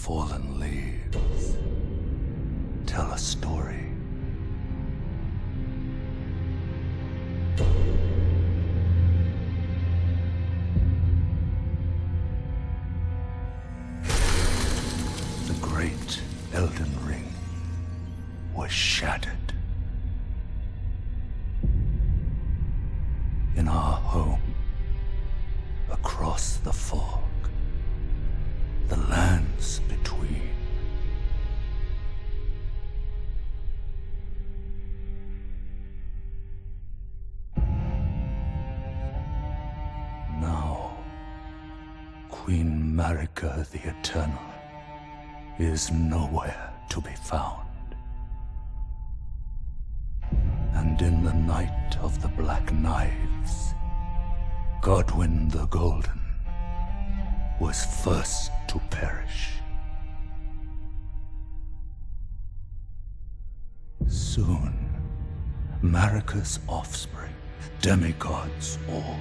fallen leaves tell a story. The great Elden Ring was shattered. In our home, across the fog, the lands between. Now, Queen Marika the Eternal is nowhere to be found. And in the night of the Black Knives, Godwyn the Golden was first to perish. Soon, Marika's offspring, demigods all,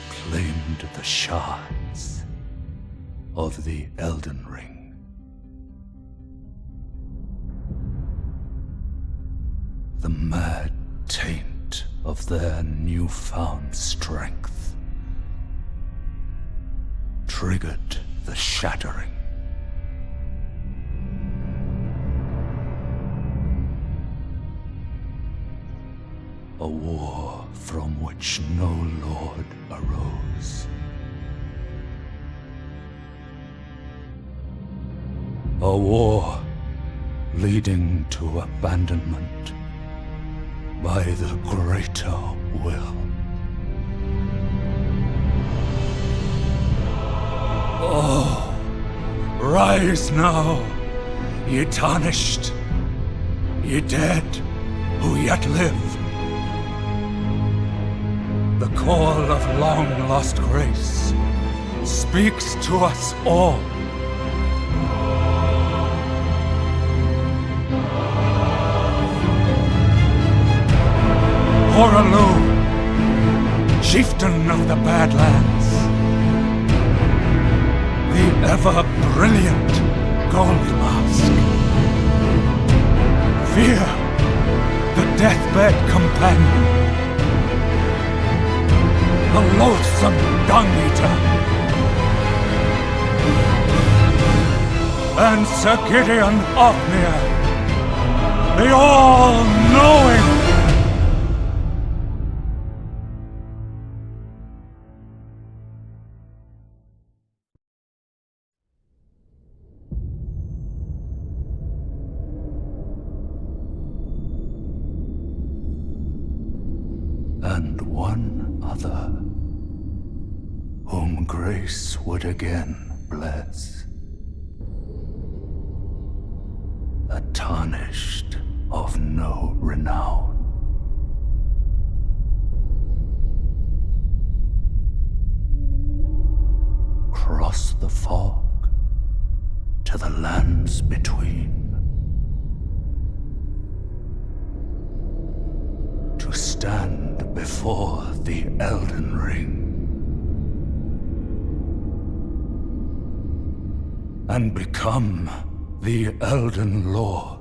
claimed the shards of the Elden Ring. The mad taint of their newfound strength triggered the shattering. A war from which no lord arose. A war leading to abandonment by the greater will. Oh, rise now, ye tarnished, ye dead who yet live. The call of long-lost grace speaks to us all. Horalu, chieftain of the Badlands, the ever-brilliant Gold Mask, Fear, the deathbed companion, the loathsome Dung-Eater, and Sir Gideon Ofnir, the all-knowing. And one other, whom grace would again bless. A tarnished of no renown. Cross the fog to the lands between. To stand before the Elden Ring and become the Elden Lord.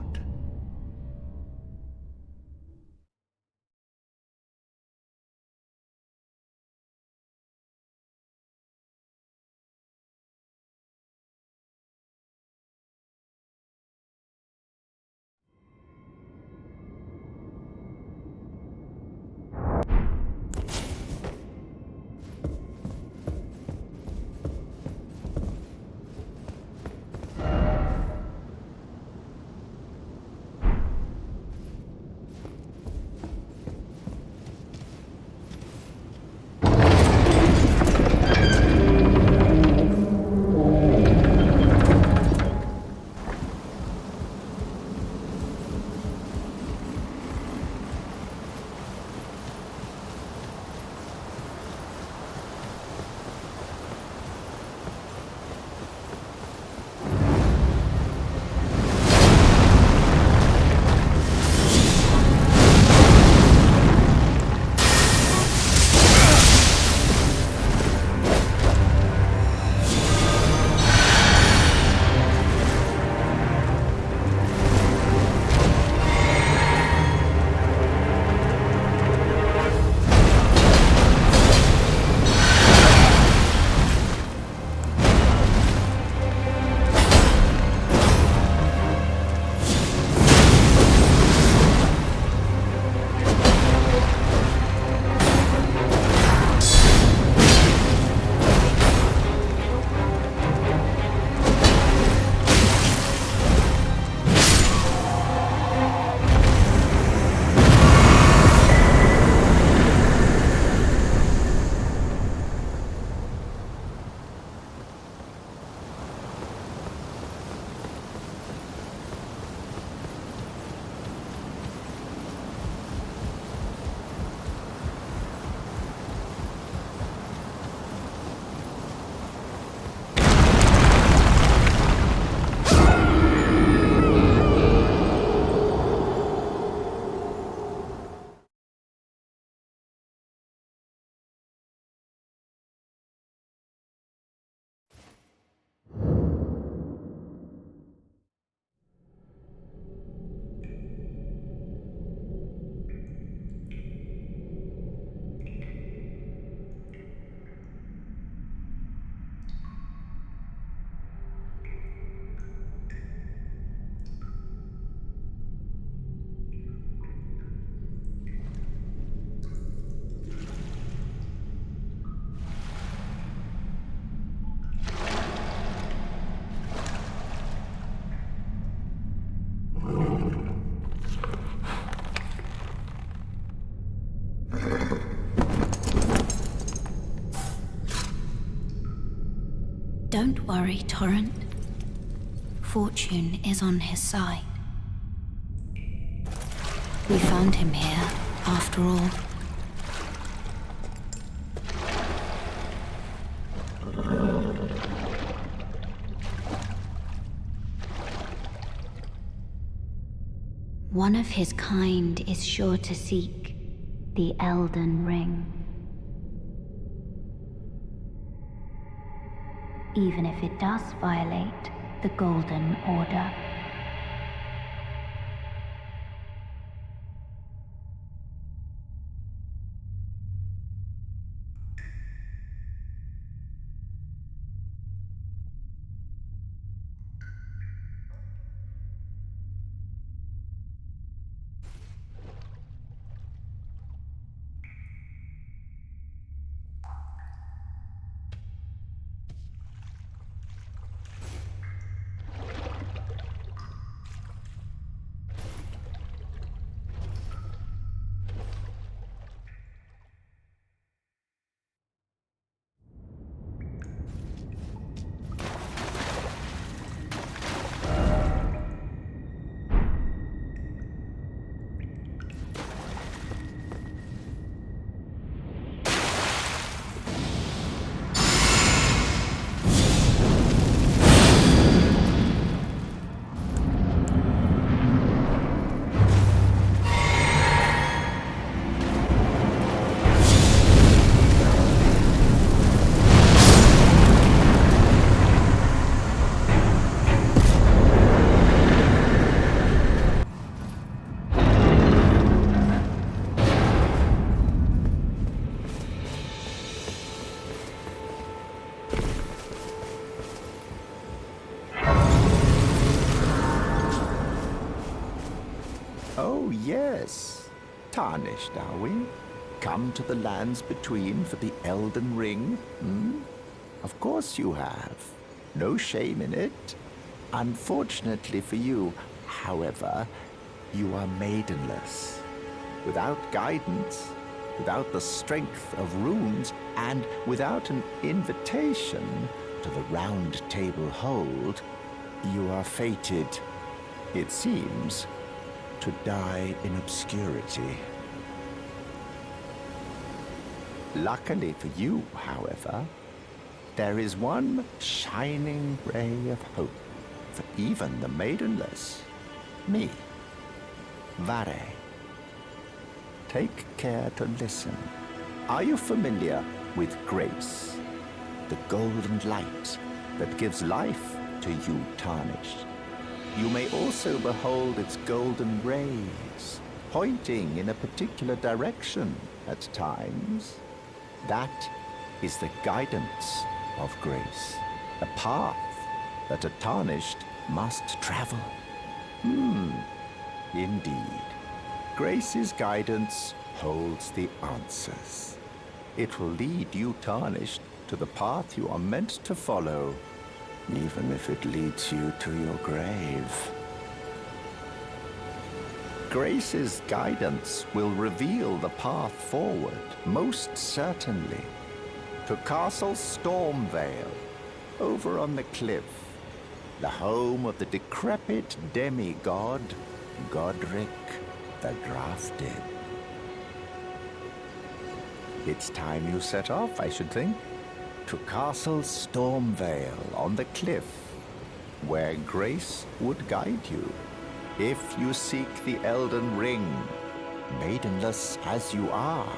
Don't worry, Torrent. Fortune is on his side. We found him here, after all. One of his kind is sure to seek the Elden Ring. Even if it does violate the Golden Order. Oh, yes. Tarnished, are we? Come to the lands between for the Elden Ring, hmm? Of course you have. No shame in it. Unfortunately for you, however, you are maidenless. Without guidance, without the strength of runes, and without an invitation to the Roundtable Hold, you are fated, it seems, to die in obscurity. Luckily for you, however, there is one shining ray of hope for even the maidenless. Me, Varre. Take care to listen. Are you familiar with grace? The golden light that gives life to you tarnished. You may also behold its golden rays, pointing in a particular direction at times. That is the guidance of grace, a path that a tarnished must travel. Indeed. Grace's guidance holds the answers. It will lead you tarnished to the path you are meant to follow, even if it leads you to your grave. Grace's guidance will reveal the path forward, most certainly, to Castle Stormveil, over on the cliff, the home of the decrepit demigod, Godrick the Grafted. It's time you set off, I should think, to Castle Stormveil on the cliff, where Grace would guide you, if you seek the Elden Ring, maidenless as you are.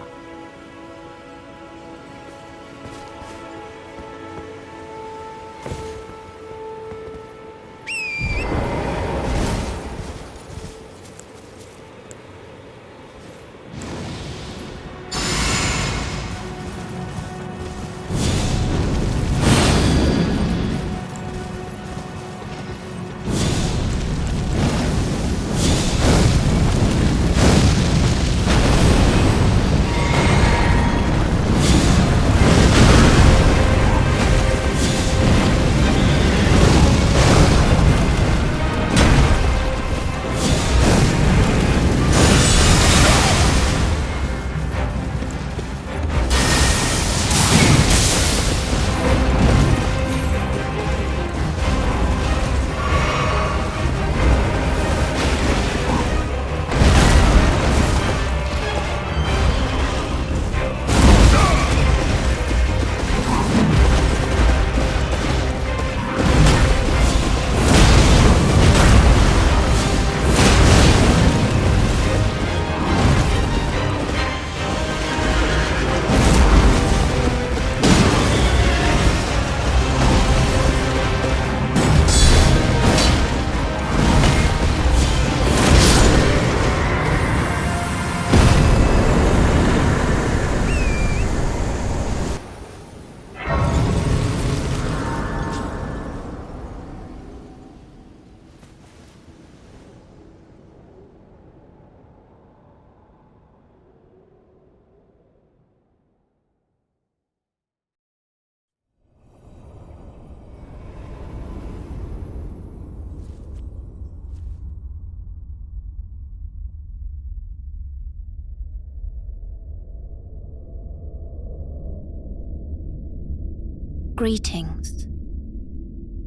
Greetings,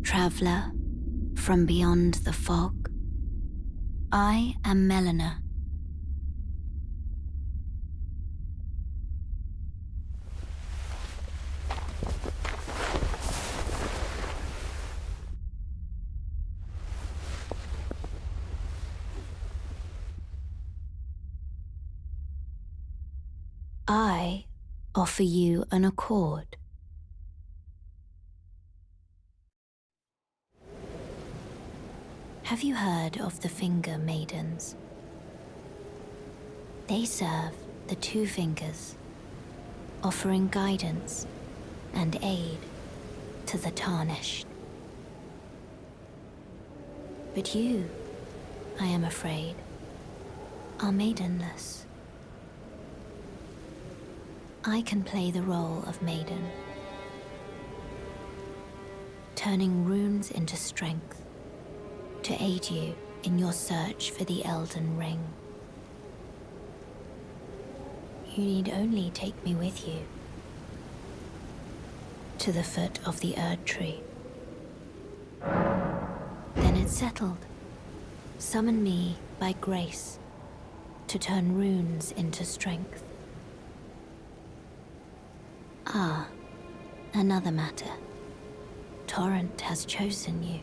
traveler from beyond the fog. I am Melina. I offer you an accord. Have you heard of the Finger Maidens? They serve the Two Fingers, offering guidance and aid to the Tarnished. But you, I am afraid, are maidenless. I can play the role of maiden, turning runes into strength to aid you in your search for the Elden Ring. You need only take me with you to the foot of the Erd Tree. Then it's settled. Summon me by grace to turn runes into strength. Ah, another matter. Torrent has chosen you.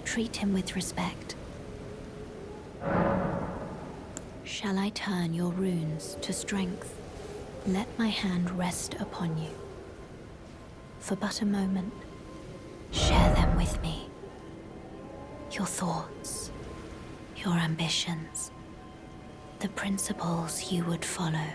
Treat him with respect. Shall I turn your runes to strength? Let my hand rest upon you. For but a moment, share them with me. Your thoughts, your ambitions, the principles you would follow.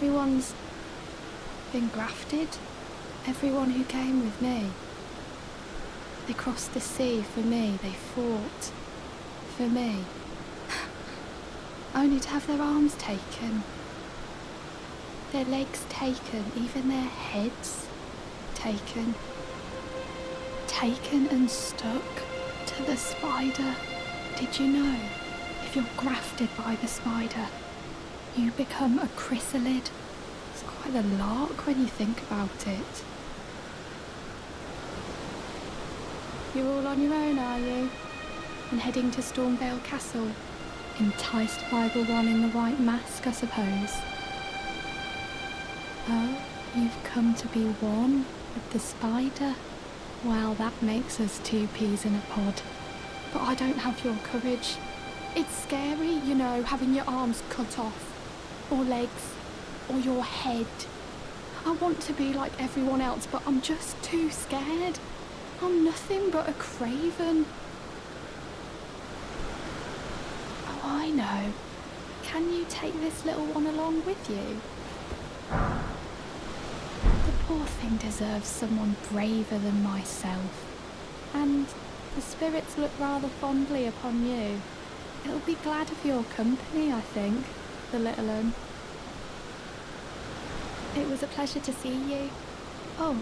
anyone's been grafted, everyone who came with me. They crossed the sea for me, they fought for me. Only to have their arms taken, their legs taken, even their heads taken. Taken and stuck to the spider. Did you know, if you're grafted by the spider, you become a chrysalid? It's quite a lark when you think about it. You're all on your own, are you? And heading to Stormveil Castle? Enticed by the one in the white mask, I suppose. Oh, you've come to be one with the spider? Well, that makes us two peas in a pod. But I don't have your courage. It's scary, you know, having your arms cut off, or legs, or your head. I want to be like everyone else, but I'm just too scared. I'm nothing but a craven. Oh, I know. Can you take this little one along with you? The poor thing deserves someone braver than myself. And the spirits look rather fondly upon you. It'll be glad of your company, I think, the little un. It was a pleasure to see you. Oh,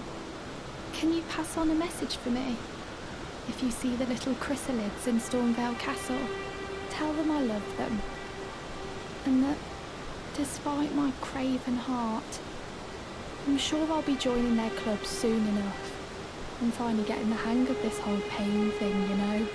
can you pass on a message for me? If you see the little chrysalids in Stormveil Castle, tell them I love them. And that, despite my craven heart, I'm sure I'll be joining their club soon enough. I'm finally getting the hang of this whole pain thing, you know.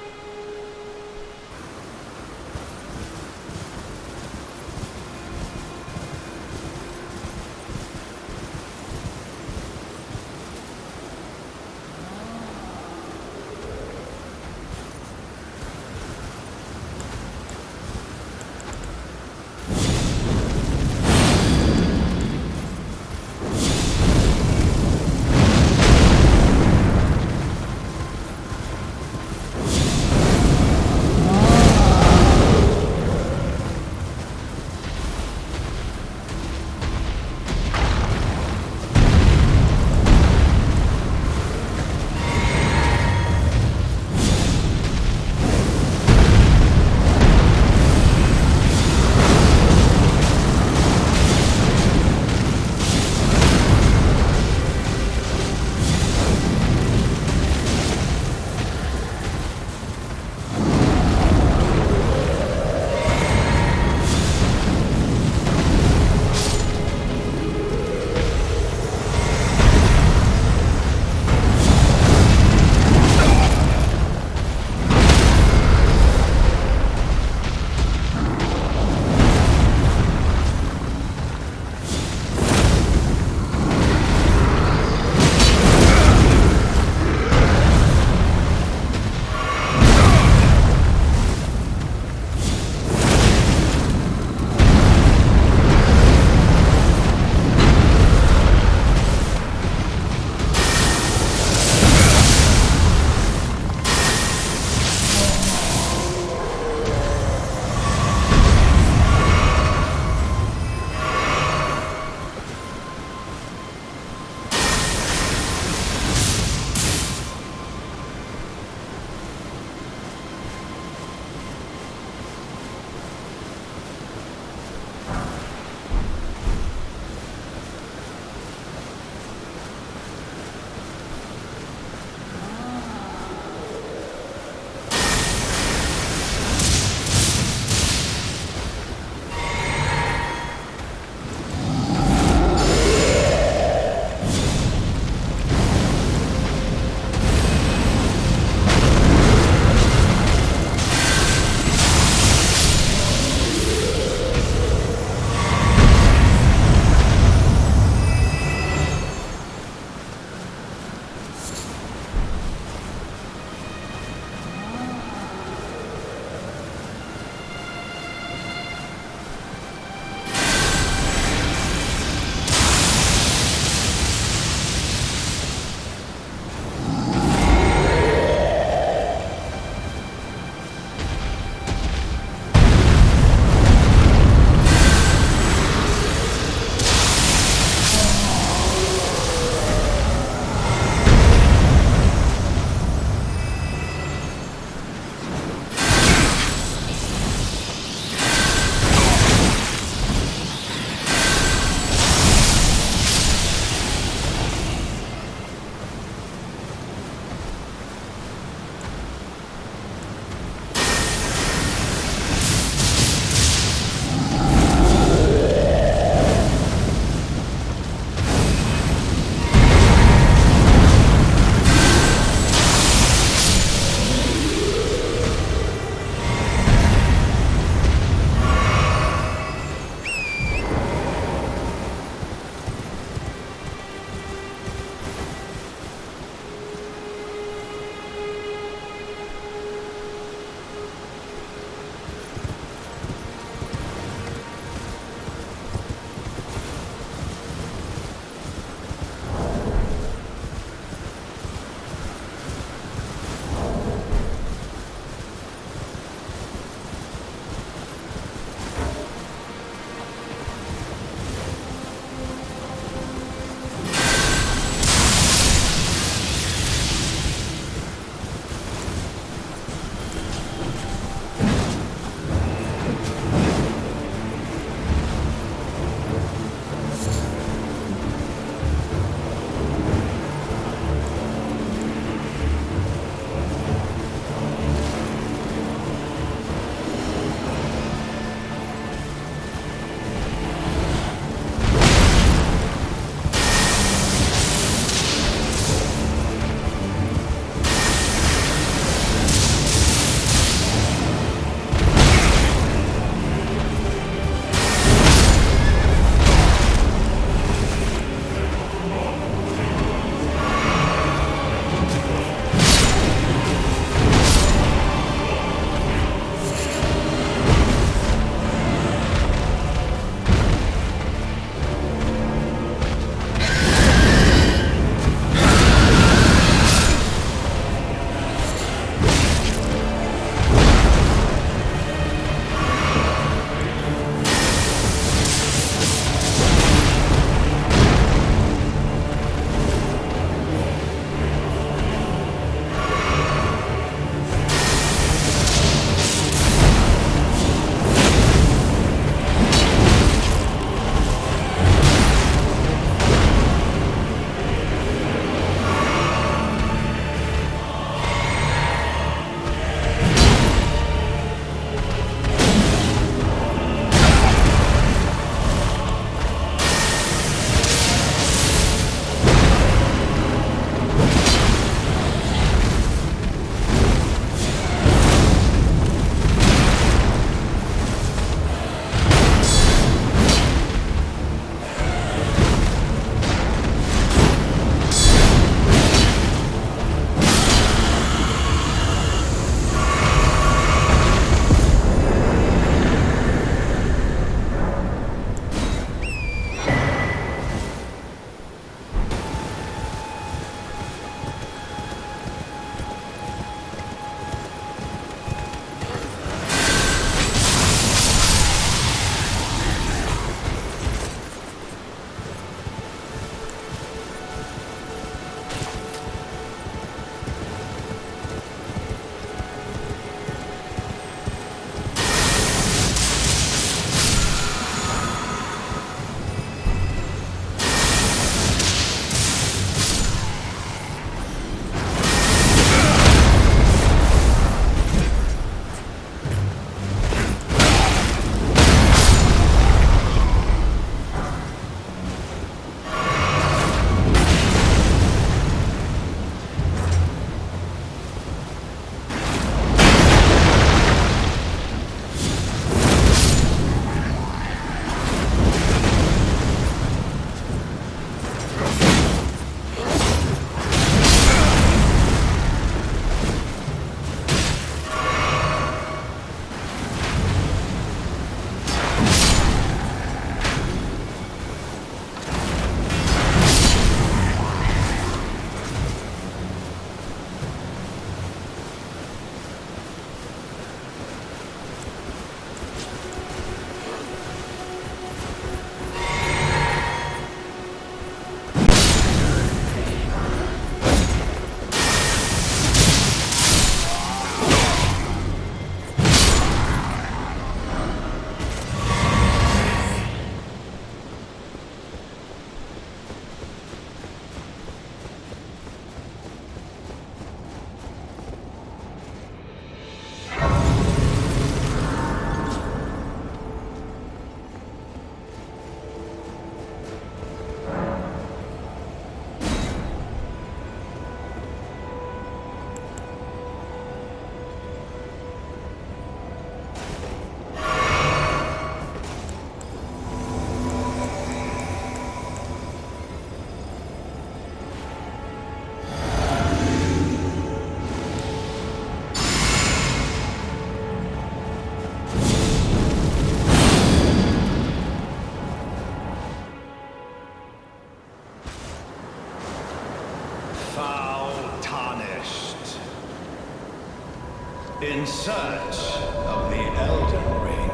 In search of the Elden Ring.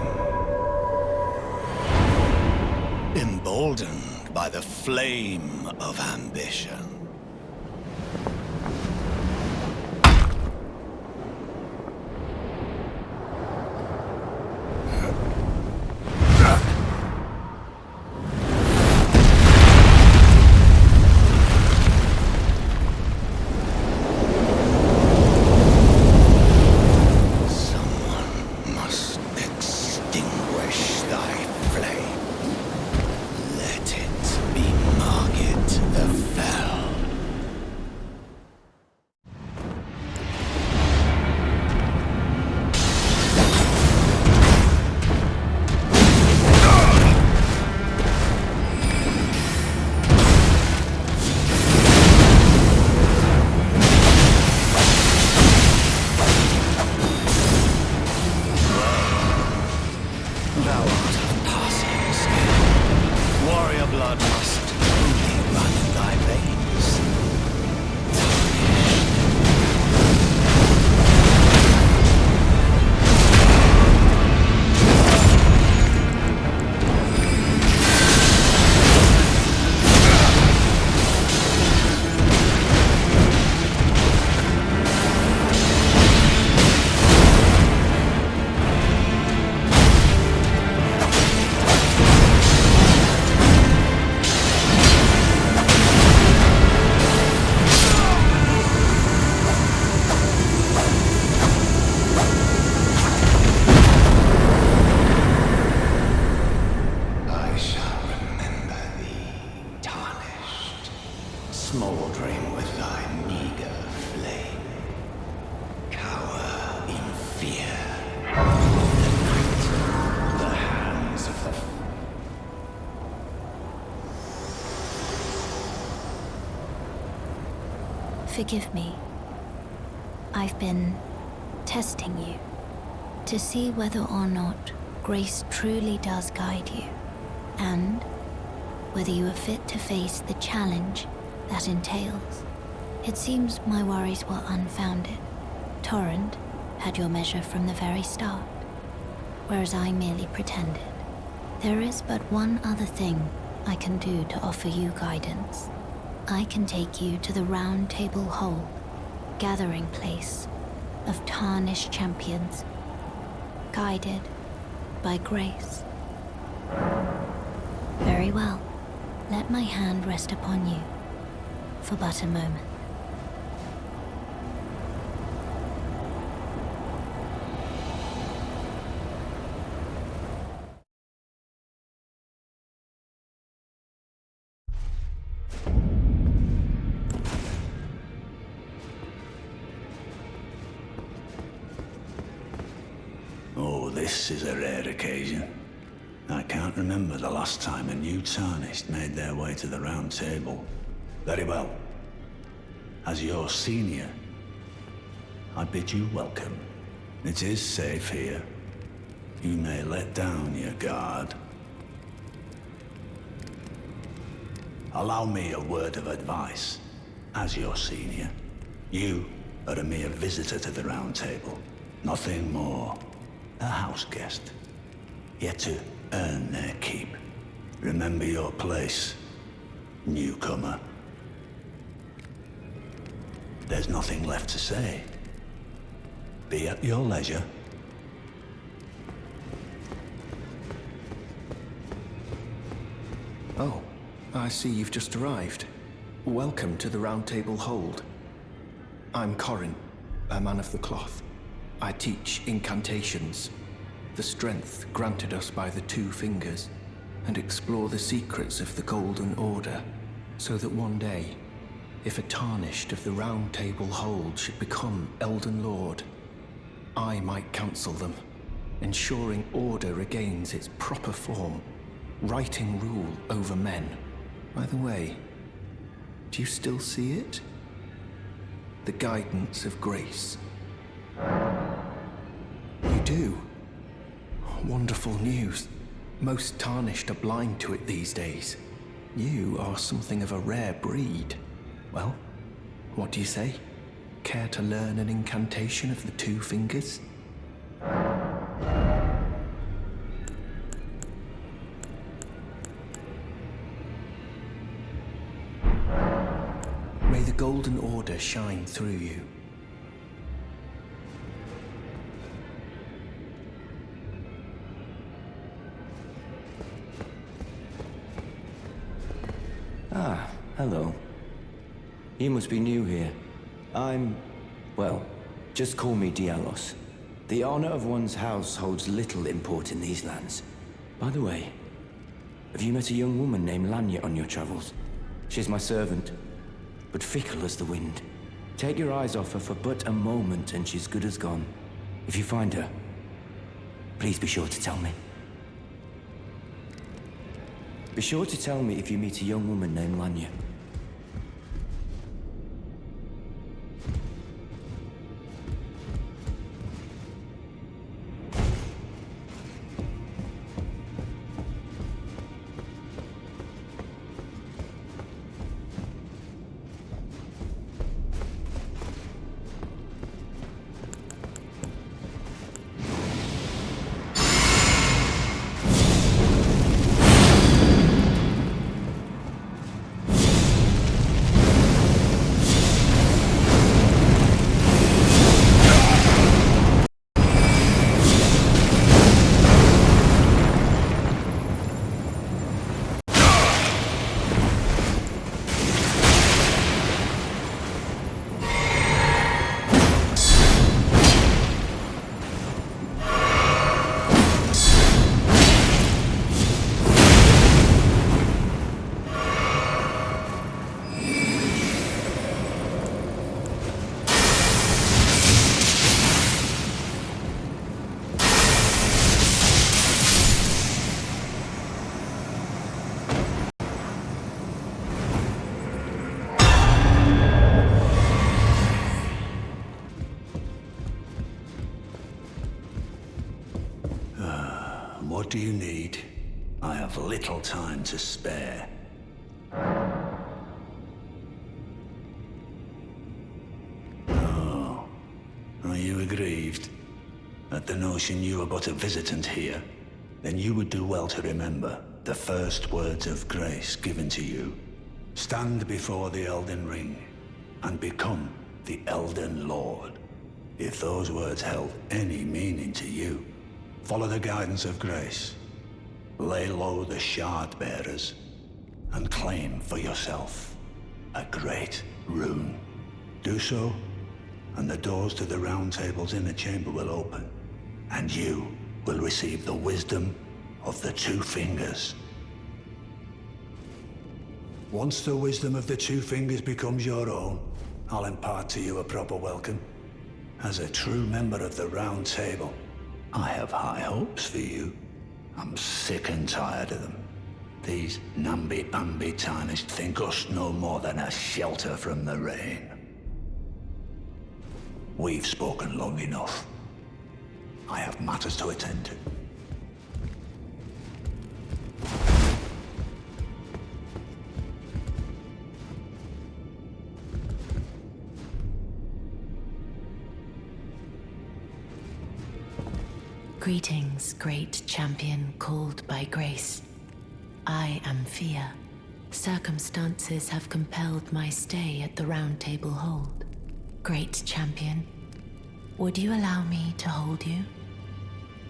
Emboldened by the flame of ambition. Smouldering with thy meager flame, cower in fear of the night, the hands of the... Forgive me. I've been testing you to see whether or not grace truly does guide you, and whether you are fit to face the challenge that entails. It seems my worries were unfounded. Torrent had your measure from the very start, whereas I merely pretended. There is but one other thing I can do to offer you guidance. I can take you to the Roundtable Hold, gathering place of tarnished champions, guided by grace. Very well. Let my hand rest upon you for but a moment. Oh, this is a rare occasion. I can't remember the last time a new Tarnished made their way to the Round Table. Very well. As your senior, I bid you welcome. It is safe here. You may let down your guard. Allow me a word of advice. As your senior, you are a mere visitor to the Round Table. Nothing more. A house guest. Yet to earn their keep. Remember your place, newcomer. There's nothing left to say. Be at your leisure. Oh, I see you've just arrived. Welcome to the Roundtable Hold. I'm Corin, a man of the cloth. I teach incantations, the strength granted us by the Two Fingers, and explore the secrets of the Golden Order, so that one day, if a Tarnished of the Roundtable Hold should become Elden Lord, I might counsel them, ensuring order regains its proper form, righting rule over men. By the way, do you still see it? The guidance of grace. You do? Wonderful news. Most Tarnished are blind to it these days. You are something of a rare breed. Well, what do you say? Care to learn an incantation of the Two Fingers? golden order shine through you. Ah, hello. You must be new here. Well, just call me Dialos. The honor of one's house holds little import in these lands. By the way, have you met a young woman named Liurnia on your travels? She's my servant, but fickle as the wind. Take your eyes off her for but a moment and she's good as gone. If you find her, please be sure to tell me. Be sure to tell me if you meet a young woman named Liurnia. What do you need? I have little time to spare. Oh, are you aggrieved at the notion you are but a visitant here? Then you would do well to remember the first words of grace given to you. Stand before the Elden Ring and become the Elden Lord. If those words held any meaning to you, follow the guidance of grace. Lay low the shard bearers and claim for yourself a great rune. Do so, and the doors to the Roundtable's inner chamber will open, and you will receive the wisdom of the Two Fingers. Once the wisdom of the Two Fingers becomes your own, I'll impart to you a proper welcome. As a true member of the Round Table, I have high hopes for you. I'm sick and tired of them. These namby-pamby Tarnished think us no more than a shelter from the rain. We've spoken long enough. I have matters to attend to. Greetings, great champion called by grace. I am Fia. Circumstances have compelled my stay at the Roundtable Hold. Great champion, would you allow me to hold you?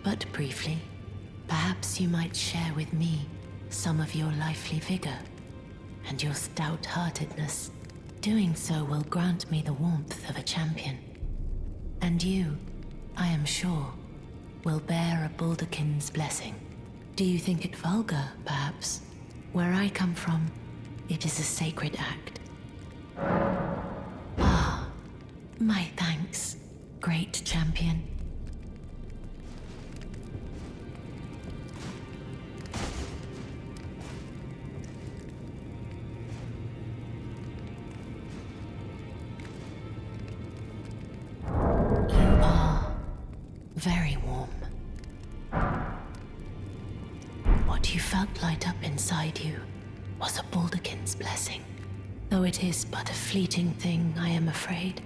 But briefly, perhaps you might share with me some of your lively vigor and your stout-heartedness. Doing so will grant me the warmth of a champion. And you, I am sure, will bear a Baldakin's blessing. Do you think it vulgar, perhaps? Where I come from, it is a sacred act. Ah, my thanks, great champion. You are very warm. What you felt light up inside you was a Baldakin's blessing. Though it is but a fleeting thing, I am afraid.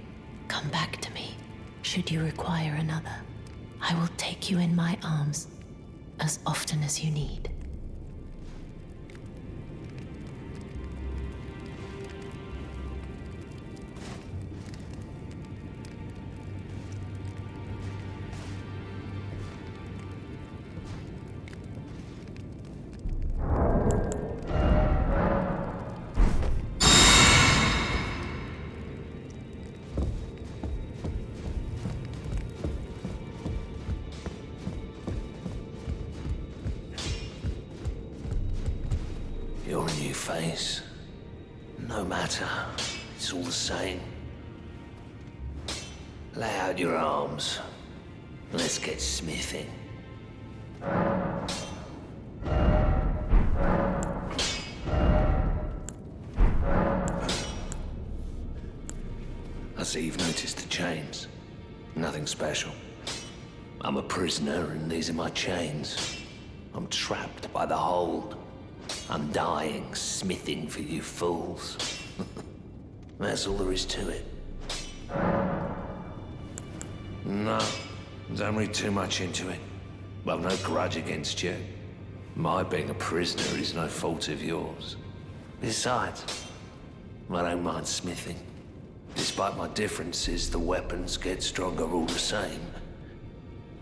Come back to me, should you require another. I will take you in my arms as often as you need. you face. No matter, it's all the same. Lay out your arms. Let's get smithing. I see you've noticed the chains. Nothing special. I'm a prisoner and these are my chains. I'm trapped by the hold. I'm dying, smithing for you fools. That's all there is to it. No, don't read too much into it. I've no grudge against you. My being a prisoner is no fault of yours. Besides, I don't mind smithing. Despite my differences, the weapons get stronger all the same.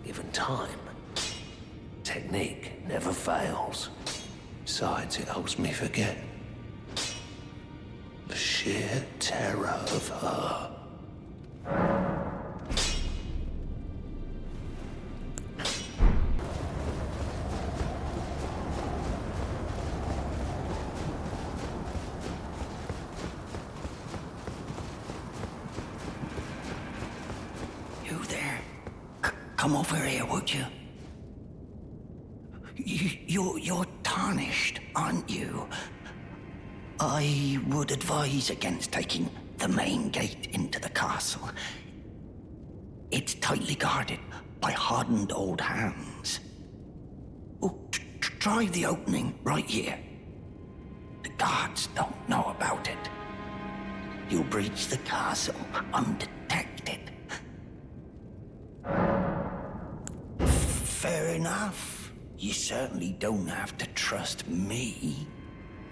Given time, technique never fails. Besides, it helps me forget the sheer terror of her. You there? Come over here, would you? You're tarnished, aren't you? I would advise against taking the main gate into the castle. It's tightly guarded by hardened old hands. Oh, try the opening right here. The guards don't know about it. You'll breach the castle undetected. Fair enough. You certainly don't have to trust me.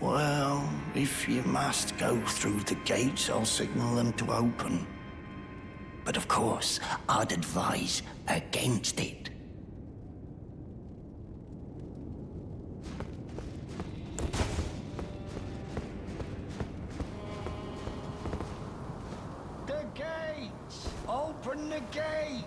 Well, if you must go through the gates, I'll signal them to open. But of course, I'd advise against it. The gates! Open the gates!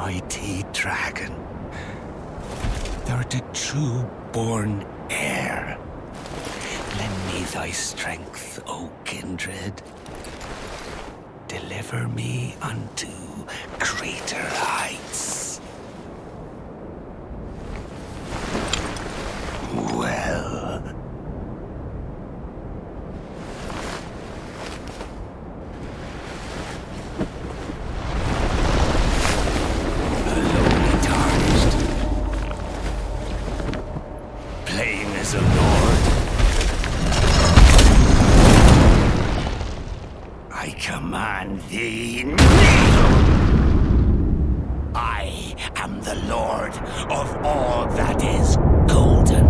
mighty dragon. Thou art a true-born heir. Lend me thy strength, O kindred. Deliver me unto greater heights. Well. Lowly Tarnished. Playing as a lord. I command thee, kneel! I am the lord of all that is golden.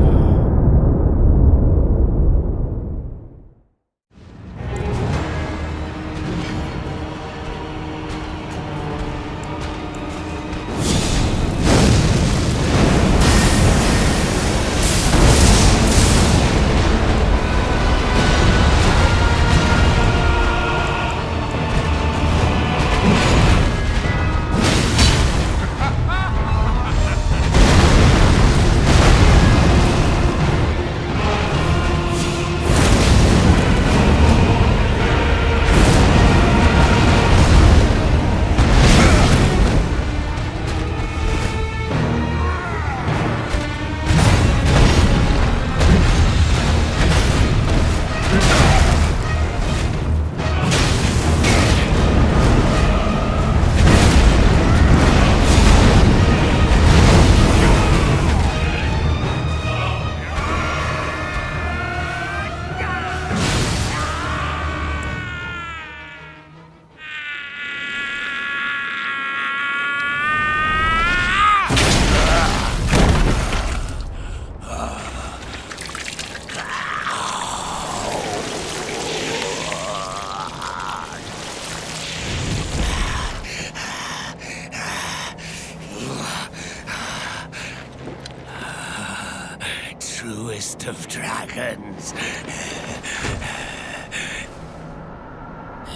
Truest of dragons.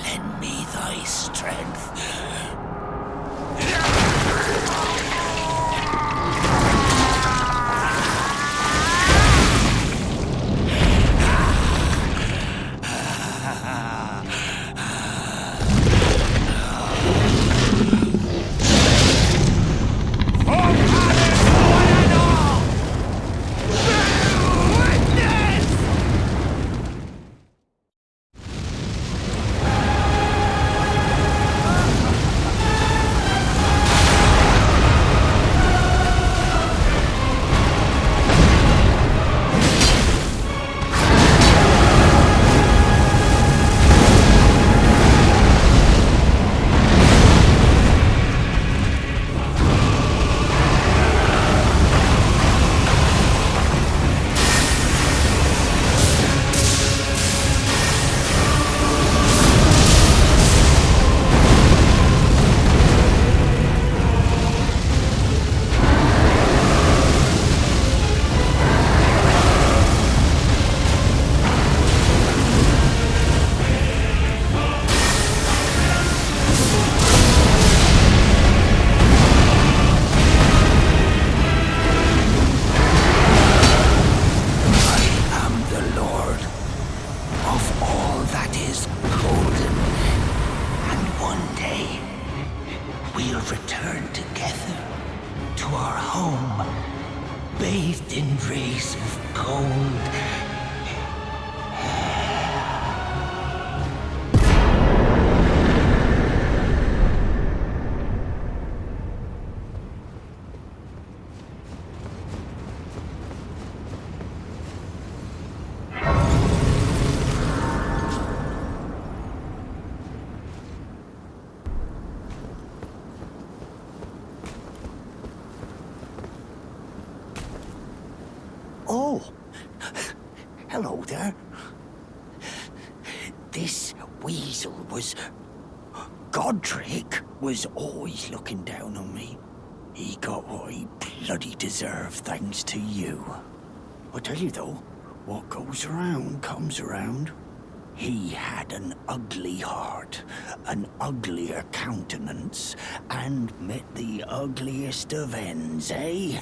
Lend me thy strength. Bathed in rays of gold. Oh, hello there. This weasel was... Godrick was always looking down on me. He got what he bloody deserved thanks to you. I tell you though, what goes around comes around. He had an ugly heart, an uglier countenance, and met the ugliest of ends, eh?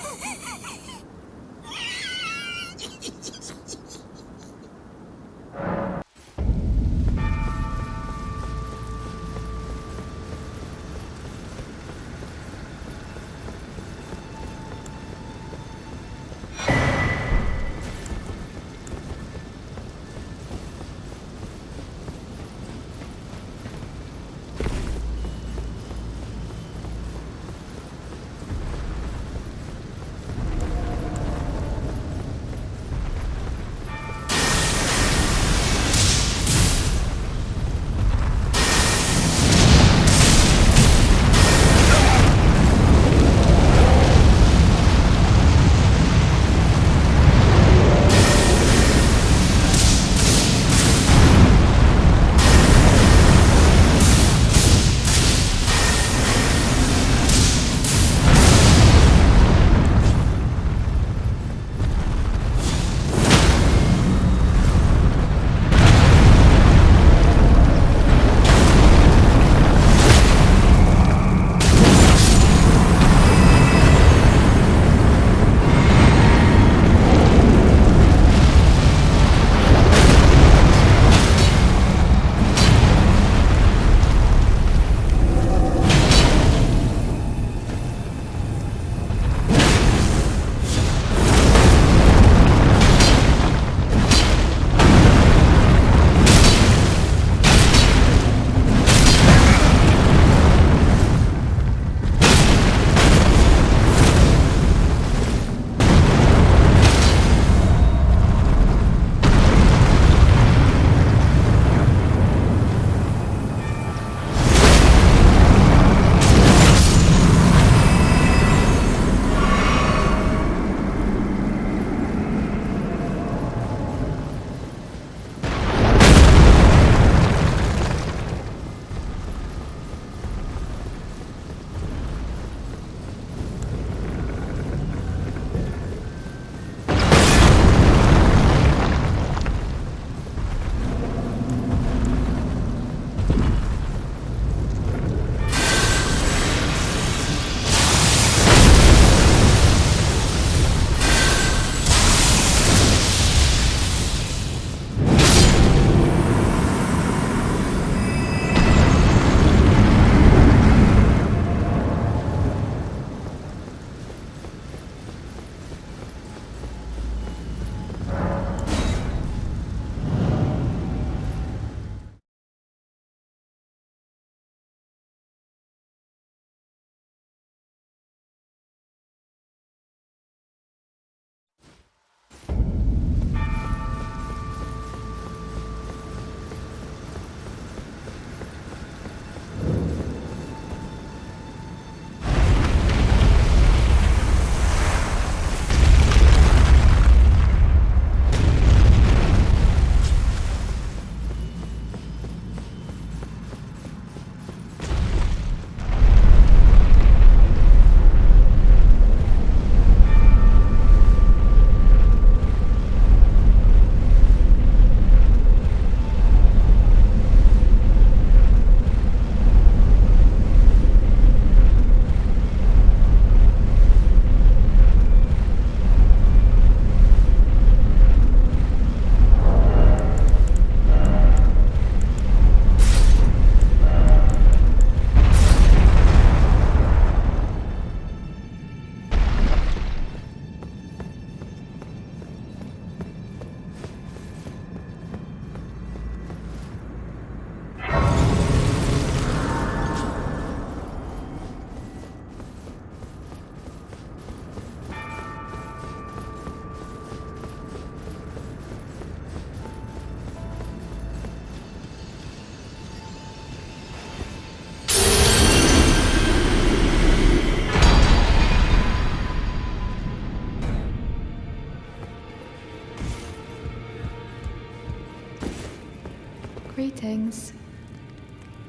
Greetings.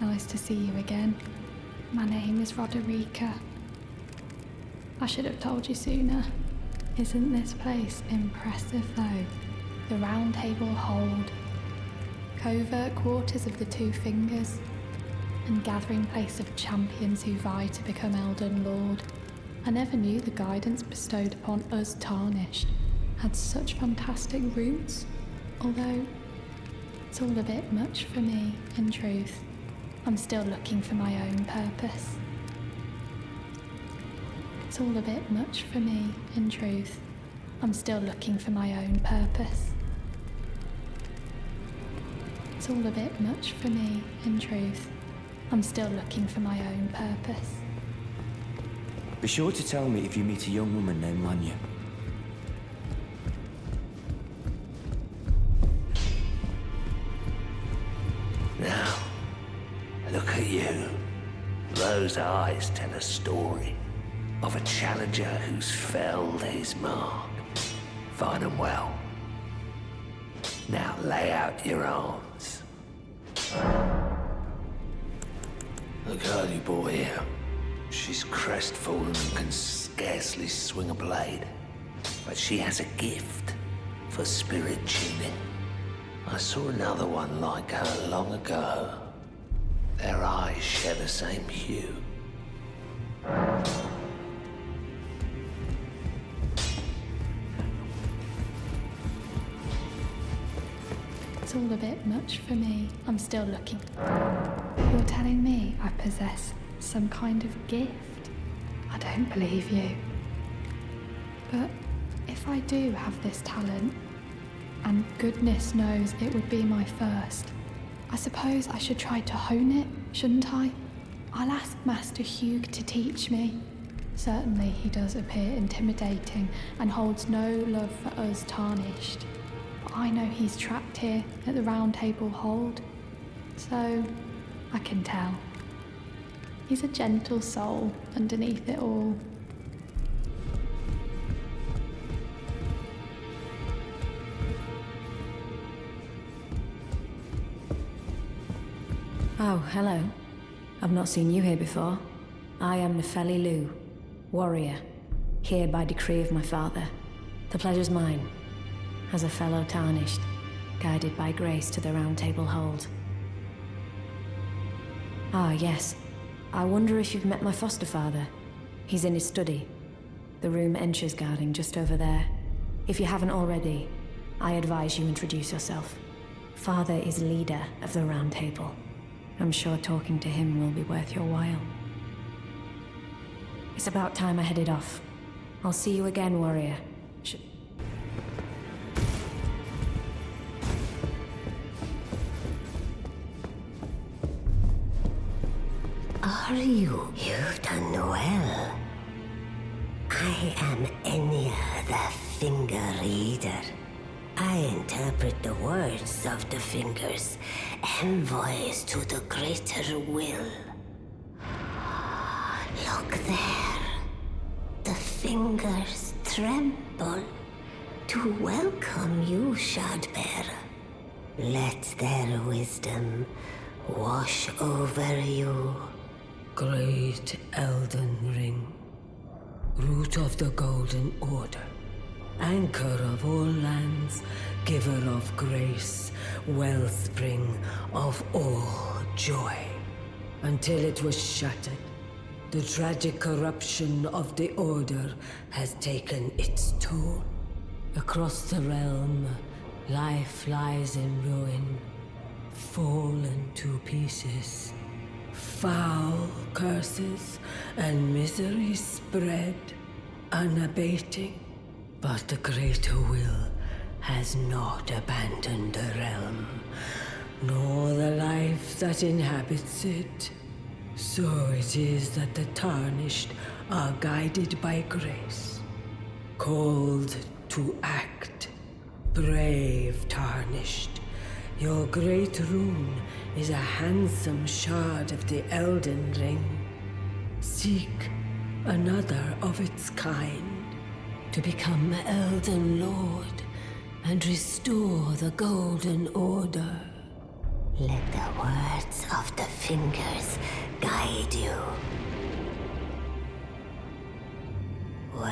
Nice to see you again. My name is Roderica. I should have told you sooner. Isn't this place impressive though? The Roundtable Hold. covert quarters of the Two Fingers, and gathering place of champions who vie to become Elden Lord. I never knew the guidance bestowed upon us Tarnished had such fantastic roots, although it's all a bit much for me, in truth. I'm still looking for my own purpose. It's all a bit much for me, in truth. I'm still looking for my own purpose. It's all a bit much for me, in truth. I'm still looking for my own purpose. Be sure to tell me if you meet a young woman named Manya. Now, look at you. Those eyes tell a story of a challenger who's felled his mark. Fine and well. Now lay out your arms. The girl you brought here, she's crestfallen and can scarcely swing a blade. But she has a gift for spirit tuning. I saw another one like her long ago. Their eyes share the same hue. It's all a bit much for me. I'm still looking. You're telling me I possess some kind of gift? I don't believe you. But if I do have this talent, and goodness knows it would be my first, I suppose I should try to hone it, shouldn't I? I'll ask Master Hugh to teach me. Certainly he does appear intimidating and holds no love for us Tarnished. But I know he's trapped here at the Roundtable Hold, so I can tell. He's a gentle soul underneath it all. Oh, hello. I've not seen you here before. I am Nefeli Lu, warrior, here by decree of my father. The pleasure's mine, as a fellow Tarnished, guided by grace to the Roundtable Hold. Ah, yes. I wonder if you've met my foster father. He's in his study. The room Encher's guarding just over there. If you haven't already, I advise you introduce yourself. Father is leader of the Roundtable. I'm sure talking to him will be worth your while. It's about time I headed off. I'll see you again, warrior. Are you? You've done well. I am Enya the Finger Reader. I interpret the words of the fingers, envoys to the greater will. Look there. The fingers tremble to welcome you, Shardbearer. Let their wisdom wash over you. Great Elden Ring, root of the Golden Order, anchor of all lands, giver of grace, wellspring of all joy. Until it was shattered, the tragic corruption of the Order has taken its toll. Across the realm, life lies in ruin, fallen to pieces. Foul curses and misery spread, unabating. But the greater will has not abandoned the realm, nor the life that inhabits it. So it is that the Tarnished are guided by grace, called to act. Brave Tarnished, your great rune is a handsome shard of the Elden Ring. Seek another of its kind to become Elden Lord and restore the Golden Order. Let the words of the fingers guide you. Well,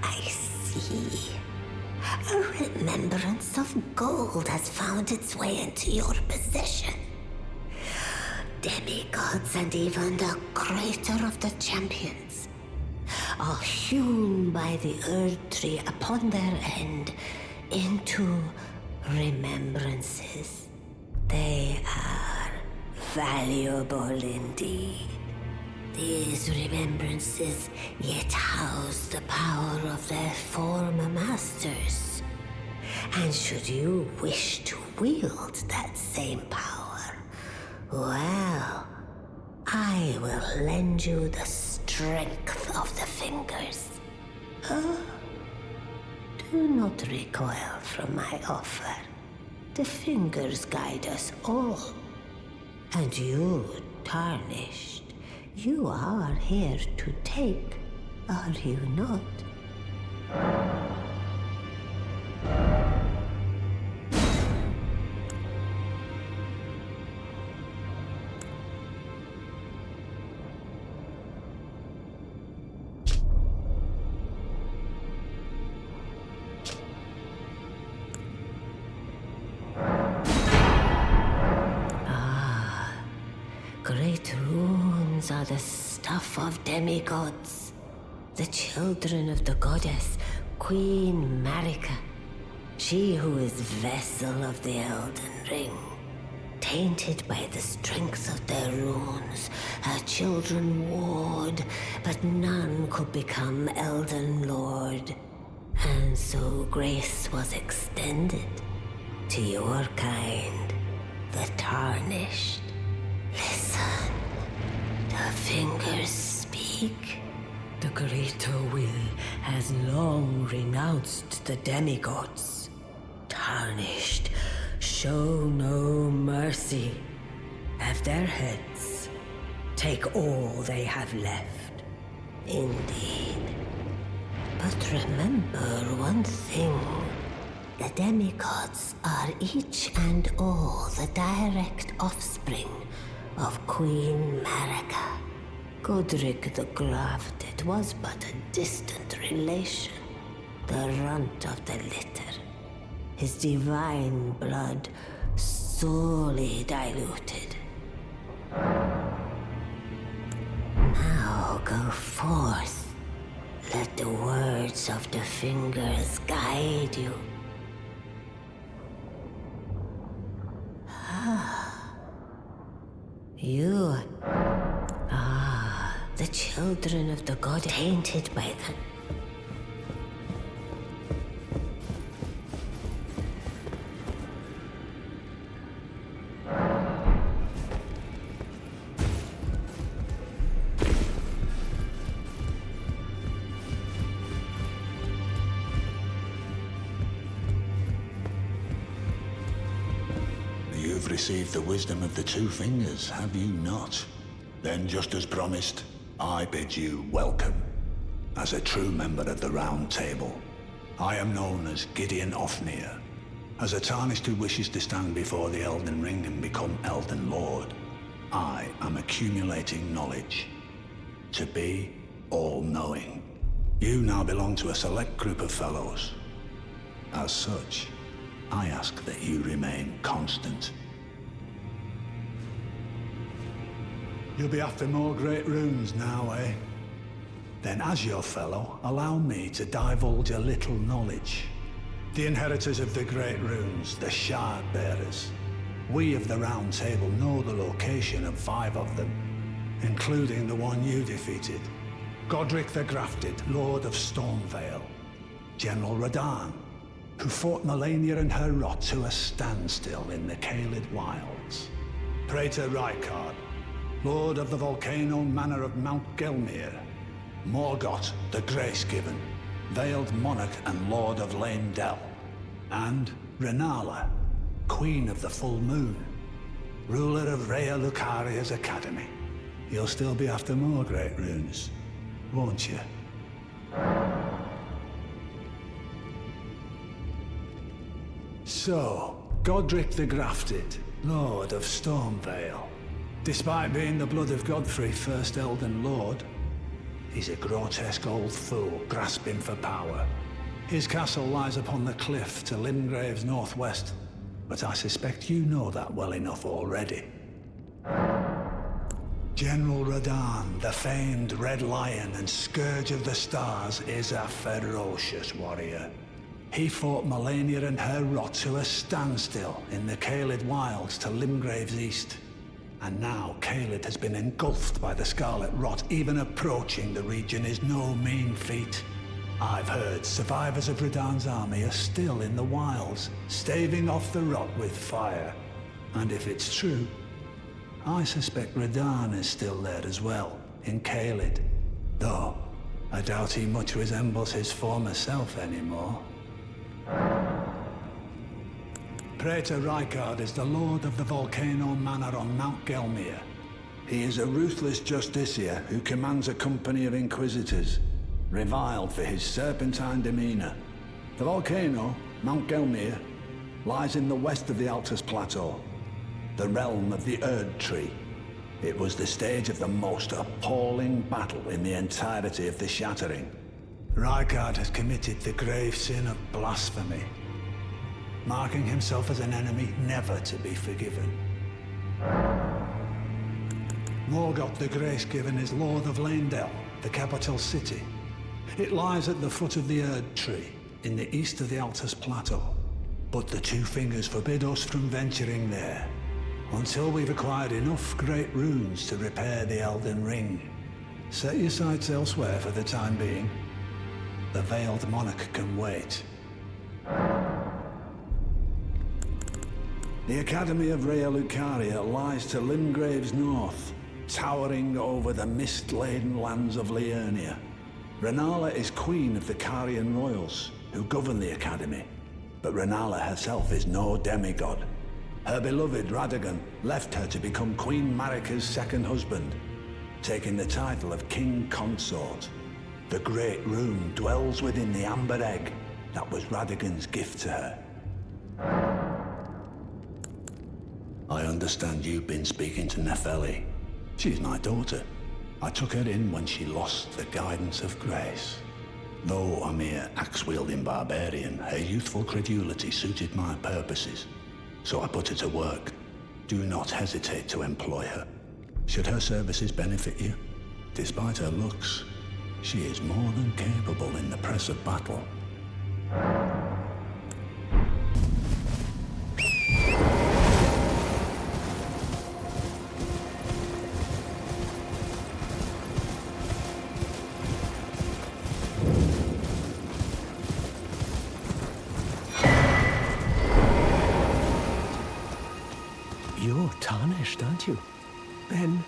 I see. A remembrance of gold has found its way into your possession. Demigods and even the creator of the champions are hewn by the Earth Tree upon their end into remembrances. They are valuable indeed. These remembrances yet house the power of their former masters. And should you wish to wield that same power, well, I will lend you the strength of the fingers. Do not recoil from my offer. The fingers guide us all. And you, Tarnished, you are here to take, are you not? Great runes are the stuff of demigods, the children of the goddess, Queen Marika, she who is vessel of the Elden Ring. Tainted by the strength of their runes, her children warred, but none could become Elden Lord. And so grace was extended to your kind, the Tarnished. Listen, the fingers speak. The greater will has long renounced the demigods. Tarnished, show no mercy. Have their heads. Take all they have left. Indeed. But remember one thing. The demigods are each and all the direct offspring of Queen Marika. Godrick the Grafted was but a distant relation, the runt of the litter. His divine blood sorely diluted. Now go forth. Let the words of the fingers guide you. You the children of the god tainted by them. You've received the wisdom of the two fingers, have you not? Then, just as promised, I bid you welcome. As a true member of the Round Table, I am known as Gideon Ofnir. As a Tarnished who wishes to stand before the Elden Ring and become Elden Lord, I am accumulating knowledge. To be all-knowing. You now belong to a select group of fellows. As such, I ask that you remain constant. You'll be after more great runes now, eh? Then as your fellow, allow me to divulge a little knowledge. The inheritors of the great runes, the Shard Bearers. We of the Round Table know the location of 5 of them, including the one you defeated. Godrick the Grafted, Lord of Stormveil. General Radahn, who fought Melina and her rot to a standstill in the Caelid wilds. Praetor Rykard, Lord of the Volcano Manner of Mount Gelmir. Morgott, the Grace-Given, Veiled Monarch and Lord of Leyndell. And Rennala, Queen of the Full Moon, ruler of Raya Lucaria's academy. You'll still be after more great runes, won't you? So, Godrick the Grafted, Lord of Stormveil. Despite being the blood of Godfrey, first Elden Lord, he's a grotesque old fool grasping for power. His castle lies upon the cliff to Limgrave's northwest, but I suspect you know that well enough already. General Radahn, the famed Red Lion and Scourge of the Stars, is a ferocious warrior. He fought Melina and her rot to a standstill in the Caelid wilds to Limgrave's east. And now Caelid has been engulfed by the Scarlet Rot. Even approaching the region is no mean feat. I've heard survivors of Radahn's army are still in the wilds, staving off the rot with fire. And if it's true, I suspect Radahn is still there as well, in Caelid. Though, I doubt he much resembles his former self anymore. Praetor Rykard is the Lord of the Volcano Manner on Mount Gelmir. He is a ruthless justiciar who commands a company of inquisitors, reviled for his serpentine demeanor. The volcano, Mount Gelmir, lies in the west of the Atlus Plateau, the realm of the Erd Tree. It was the stage of the most appalling battle in the entirety of the Shattering. Rykard has committed the grave sin of blasphemy, marking himself as an enemy never to be forgiven. Morgoth the Grace-Given is Lord of Leyndell, the capital city. It lies at the foot of the Erd Tree, in the east of the Atlus Plateau. But the Two Fingers forbid us from venturing there, until we've acquired enough great runes to repair the Elden Ring. Set your sights elsewhere for the time being. The Veiled Monarch can wait. The Academy of Raya Lucaria lies to Limgrave's north, towering over the mist-laden lands of Liurnia. Rennala is queen of the Carian royals, who govern the Academy, but Rennala herself is no demigod. Her beloved Radagon left her to become Queen Marika's second husband, taking the title of King Consort. The Great Rune dwells within the Amber Egg that was Radagon's gift to her. I understand you've been speaking to Nepheli. She's my daughter. I took her in when she lost the guidance of grace. Though a mere axe-wielding barbarian, her youthful credulity suited my purposes. So I put her to work. Do not hesitate to employ her. Should her services benefit you, despite her looks, she is more than capable in the press of battle. You're tarnished, aren't you? Then,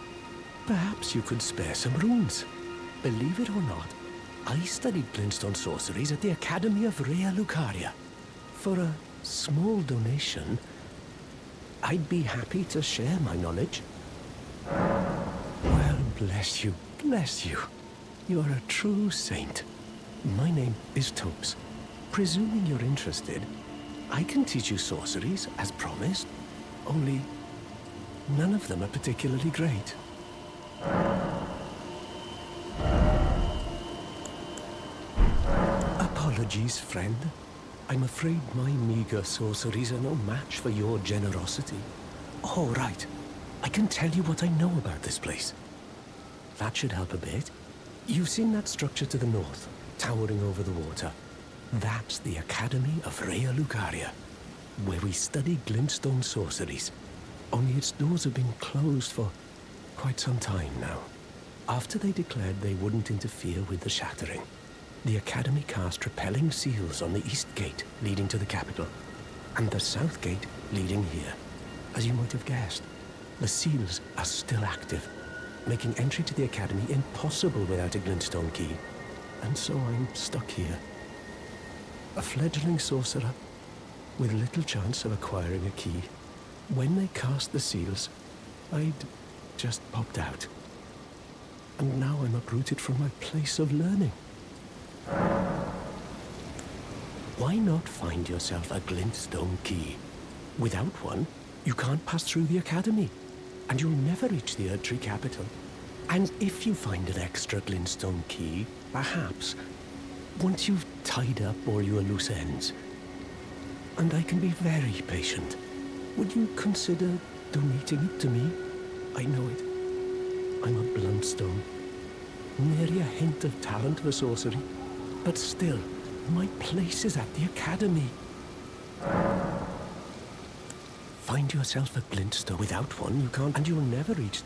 perhaps you could spare some runes. Believe it or not, I studied Glintstone sorceries at the Academy of Raya Lucaria. For a small donation, I'd be happy to share my knowledge. Well, bless you, bless you. You're a true saint. My name is Topes. Presuming you're interested, I can teach you sorceries, as promised. Only, none of them are particularly great. Apologies, friend. I'm afraid my meager sorceries are no match for your generosity. All right. I can tell you what I know about this place. That should help a bit. You've seen that structure to the north, towering over the water. That's the Academy of Raya Lucaria, where we study glintstone sorceries. Only its doors have been closed for quite some time now. After they declared they wouldn't interfere with the Shattering, the Academy cast repelling seals on the east gate leading to the capital, and the south gate leading here. As you might have guessed, the seals are still active, making entry to the Academy impossible without a glintstone key. And so I'm stuck here. A fledgling sorcerer with little chance of acquiring a key. When they cast the seals, I'd just popped out. And now I'm uprooted from my place of learning. Why not find yourself a glintstone key? Without one, you can't pass through the Academy, and you'll never reach the Erdtree capital. And if you find an extra glintstone key, perhaps, once you've tied up all your loose ends. And I can be very patient. Would you consider donating it to me? I know it. I'm a bluntstone. Nary a hint of talent for sorcery. But still, my place is at the academy. Find yourself a glintstone. Without one, you can't, and you'll never reach...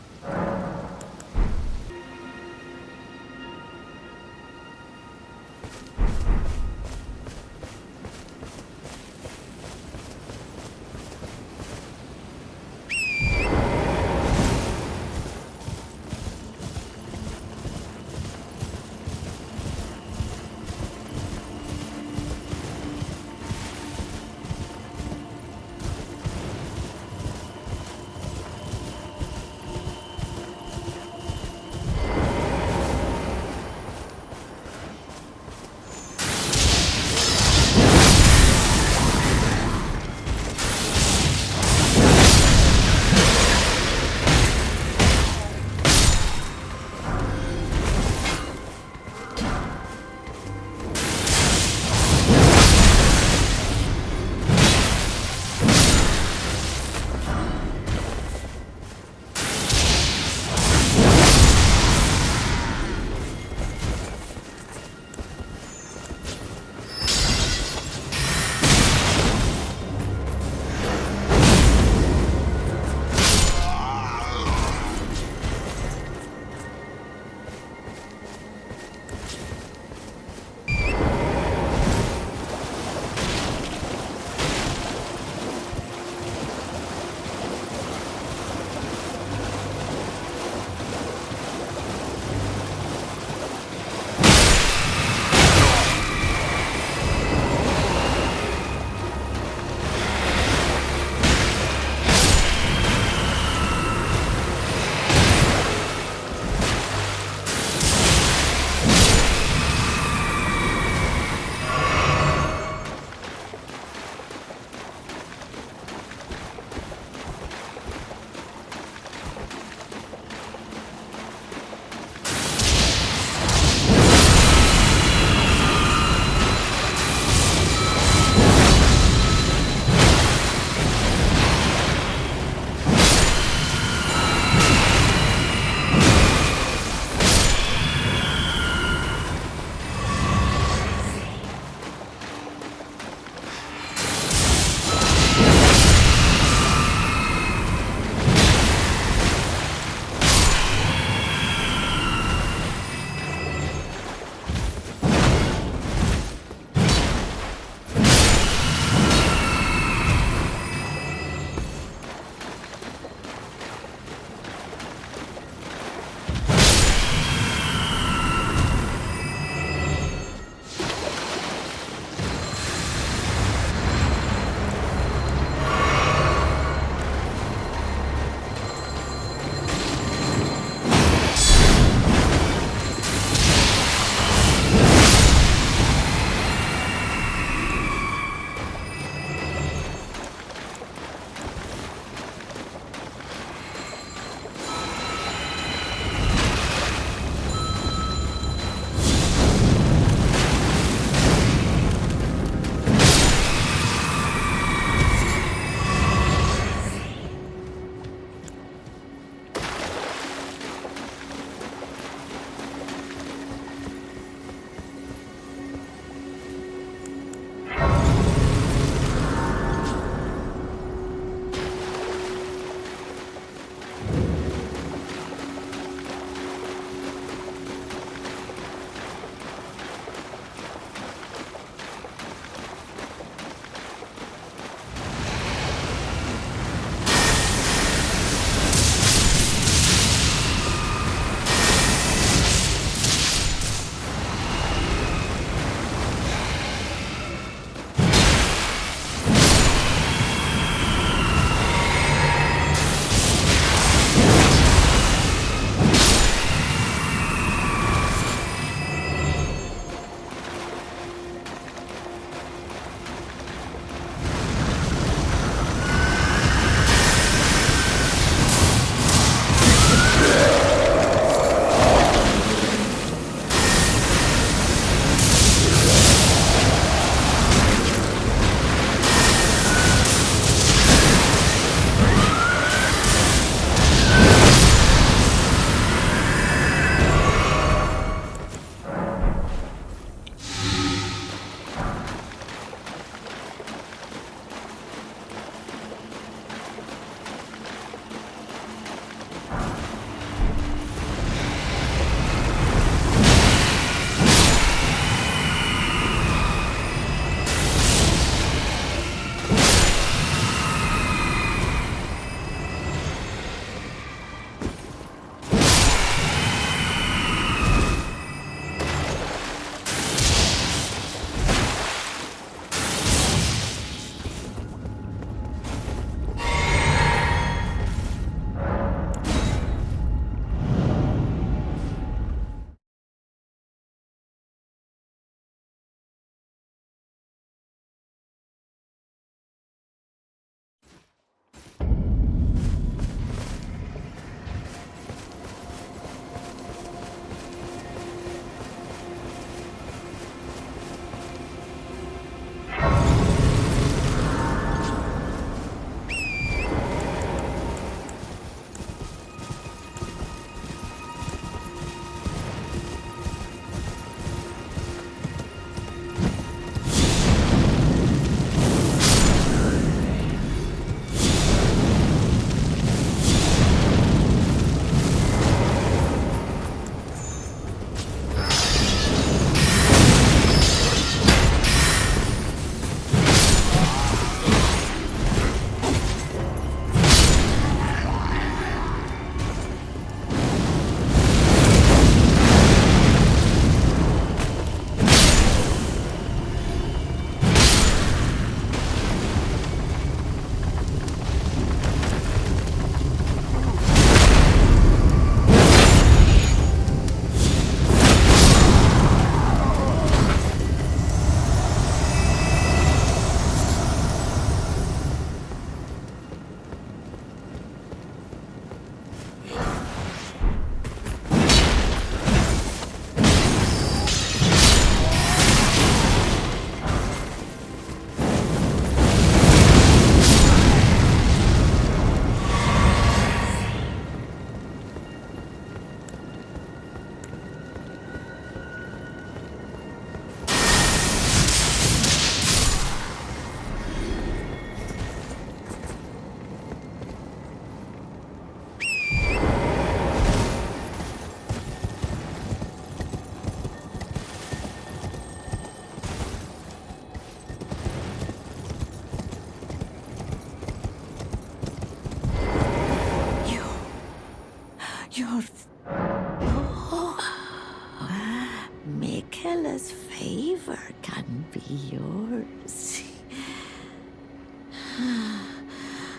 be yours.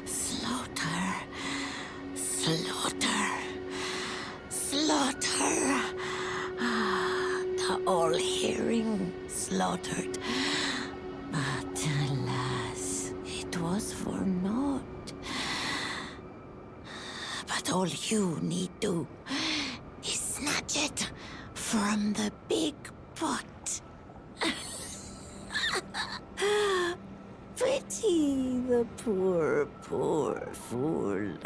Slaughter. Slaughter. Slaughter. The all-hearing slaughtered. But alas, it was for naught. But all you need do is snatch it from the big pot. Pity the poor, poor fool.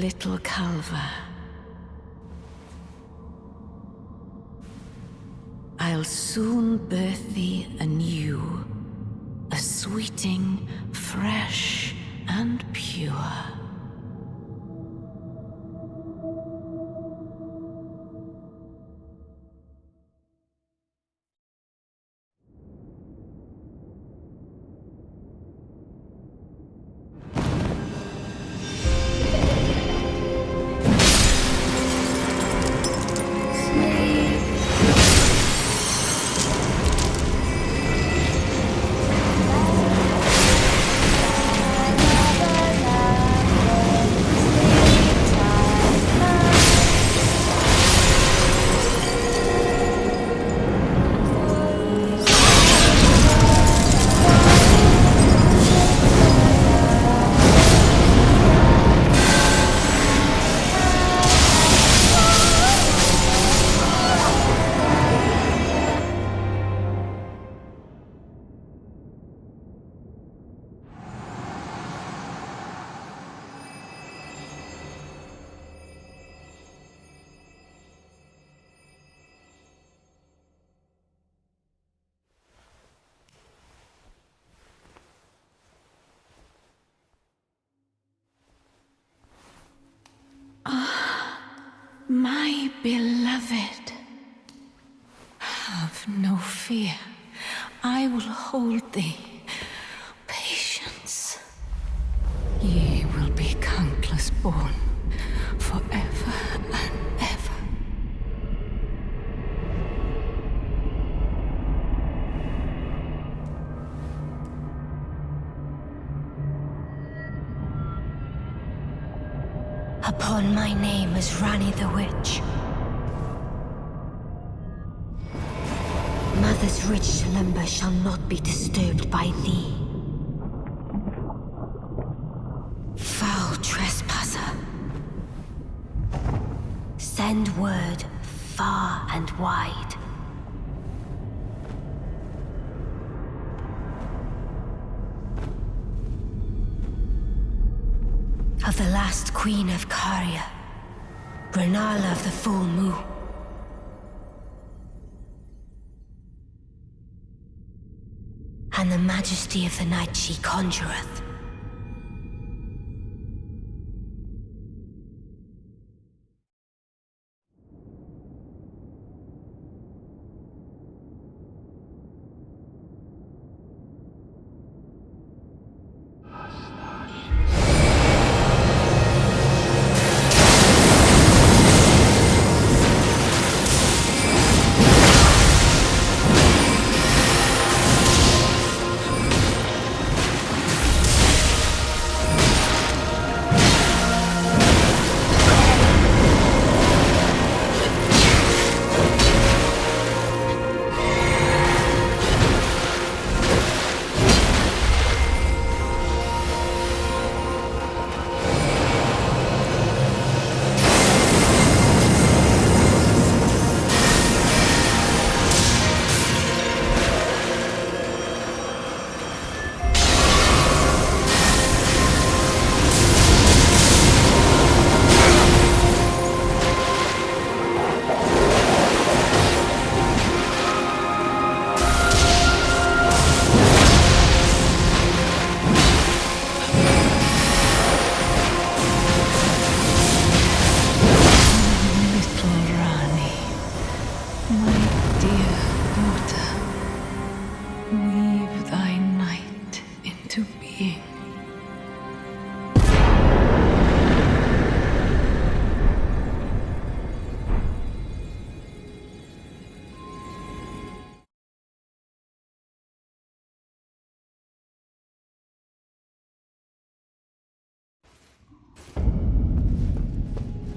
little Calva. I'll soon birth thee anew, a sweeting, fresh and pure. My beloved, have no fear. I will hold thee. Patience. Ye will be countless born, forever and ever. Upon my name as Ranni the Witch. Mother's rich slumber shall not be disturbed by thee. Foul trespasser. Send word far and wide. Of the last queen of Carian, Rennala of the full moon. And the majesty of the night she conjureth.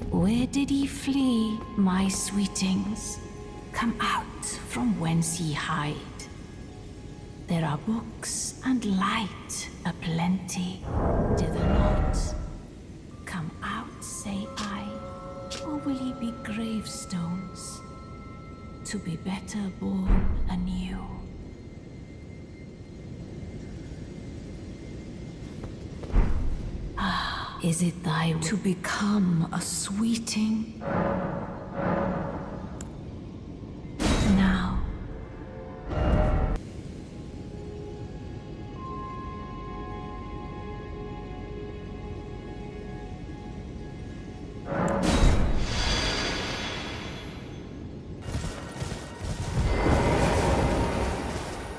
Where did ye flee, my sweetings? Come out from whence ye hide. There are books and light aplenty. Dither not. Come out, say I, or will ye be gravestones, to be better born anew? Ah, is it thy will to become a sweeting? Now.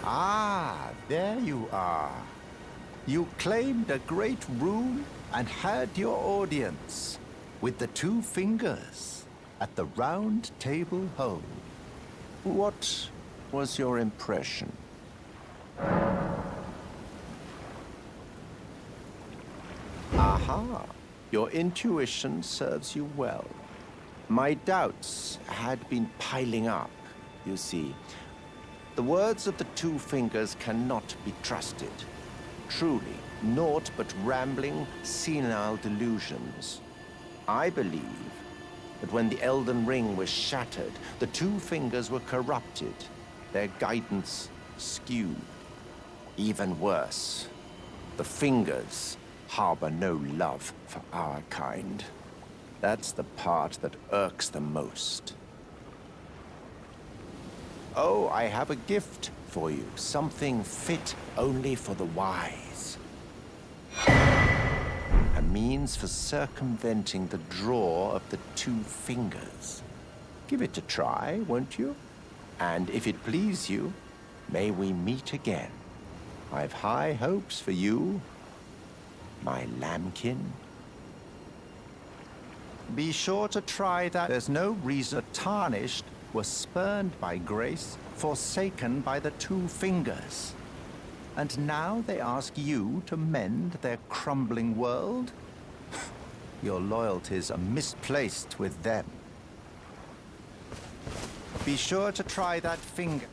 Ah, there you are. You claimed a great rune and had your audience with the two fingers at the Roundtable Hold. What was your impression? Aha, your intuition serves you well. My doubts had been piling up, you see. The words of the two fingers cannot be trusted. Truly, naught but rambling, senile delusions. I believe that when the Elden Ring was shattered, the two fingers were corrupted, their guidance skewed. Even worse, the fingers harbor no love for our kind. That's the part that irks them most. Oh, I have a gift for you, something fit only for the wise. A means for circumventing the draw of the two fingers. Give it a try, won't you? And if it please you, may we meet again. I've high hopes for you, my lambkin. Be sure to try that. There's no reason Tarnished was spurned by grace, forsaken by the two fingers. And now they ask you to mend their crumbling world? Your loyalties are misplaced with them. Be sure to try that finger.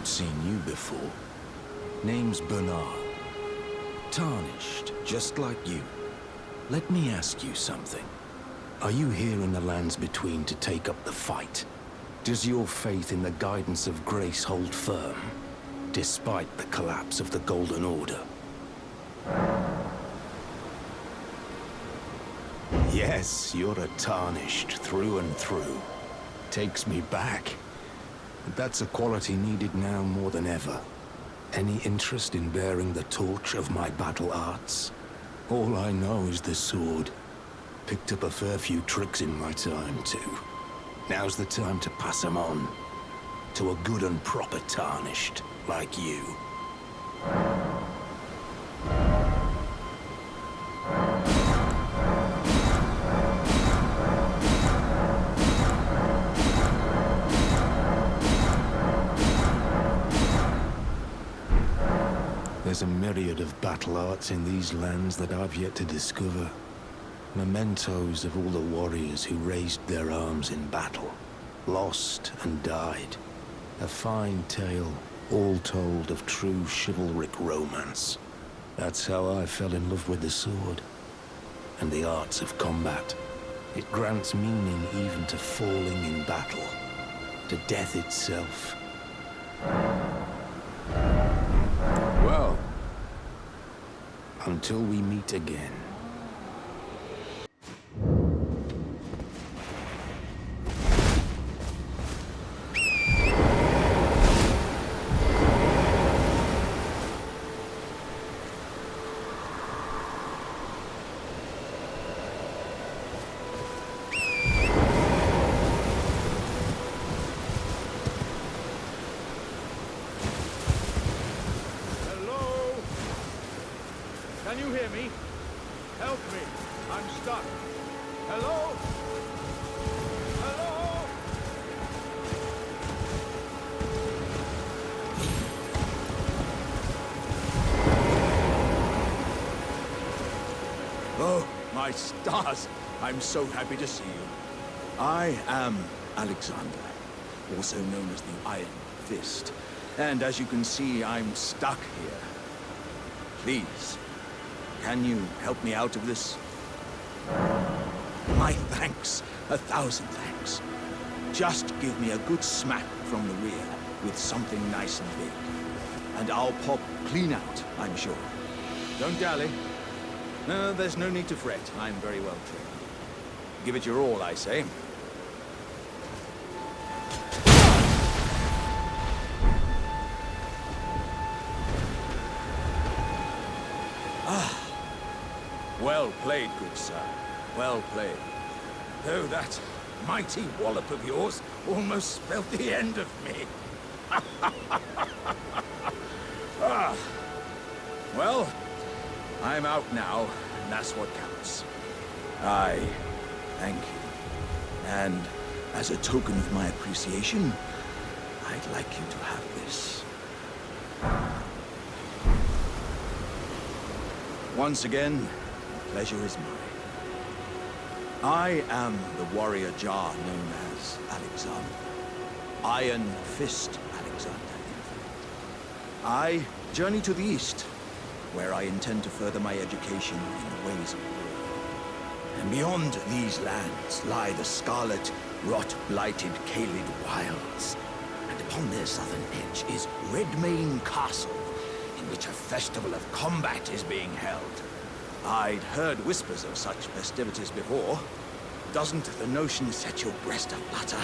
haven't seen you before. Name's Bernard. Tarnished, just like you. Let me ask you something. Are you here in the lands between to take up the fight? Does your faith in the guidance of grace hold firm, despite the collapse of the Golden Order? Yes, you're a Tarnished through and through. Takes me back. But that's a quality needed now more than ever. Any interest in bearing the torch of my battle arts? All I know is the sword. Picked up a fair few tricks in my time, too. Now's the time to pass them on. To a good and proper Tarnished, like you. There's a myriad of battle arts in these lands that I've yet to discover. Mementos of all the warriors who raised their arms in battle, lost and died. A fine tale, all told of true chivalric romance. That's how I fell in love with the sword, and the arts of combat. It grants meaning even to falling in battle, to death itself. Well, until we meet again. Can you hear me? Help me. I'm stuck. Hello? Hello? Oh, my stars. I'm so happy to see you. I am Alexander, also known as the Iron Fist. And as you can see, I'm stuck here. Please, can you help me out of this? My thanks. 1,000 thanks. Just give me a good smack from the rear with something nice and big. And I'll pop clean out, I'm sure. Don't dally. No, there's no need to fret. I'm very well trained. Give it your all, I say. Well played, good sir. Well played. Though that mighty wallop of yours almost spelled the end of me. Well, I'm out now, and that's what counts. Aye, thank you. And as a token of my appreciation, I'd like you to have this. Once again, pleasure is mine. I am the warrior Jar known as Alexander. Iron Fist Alexander, in fact. I journey to the east, where I intend to further my education in the ways of war. And beyond these lands lie the scarlet, rot-blighted Caelid wilds. And upon their southern edge is Redmane Castle, in which a festival of combat is being held. I'd heard whispers of such festivities before. Doesn't the notion set your breast aflutter?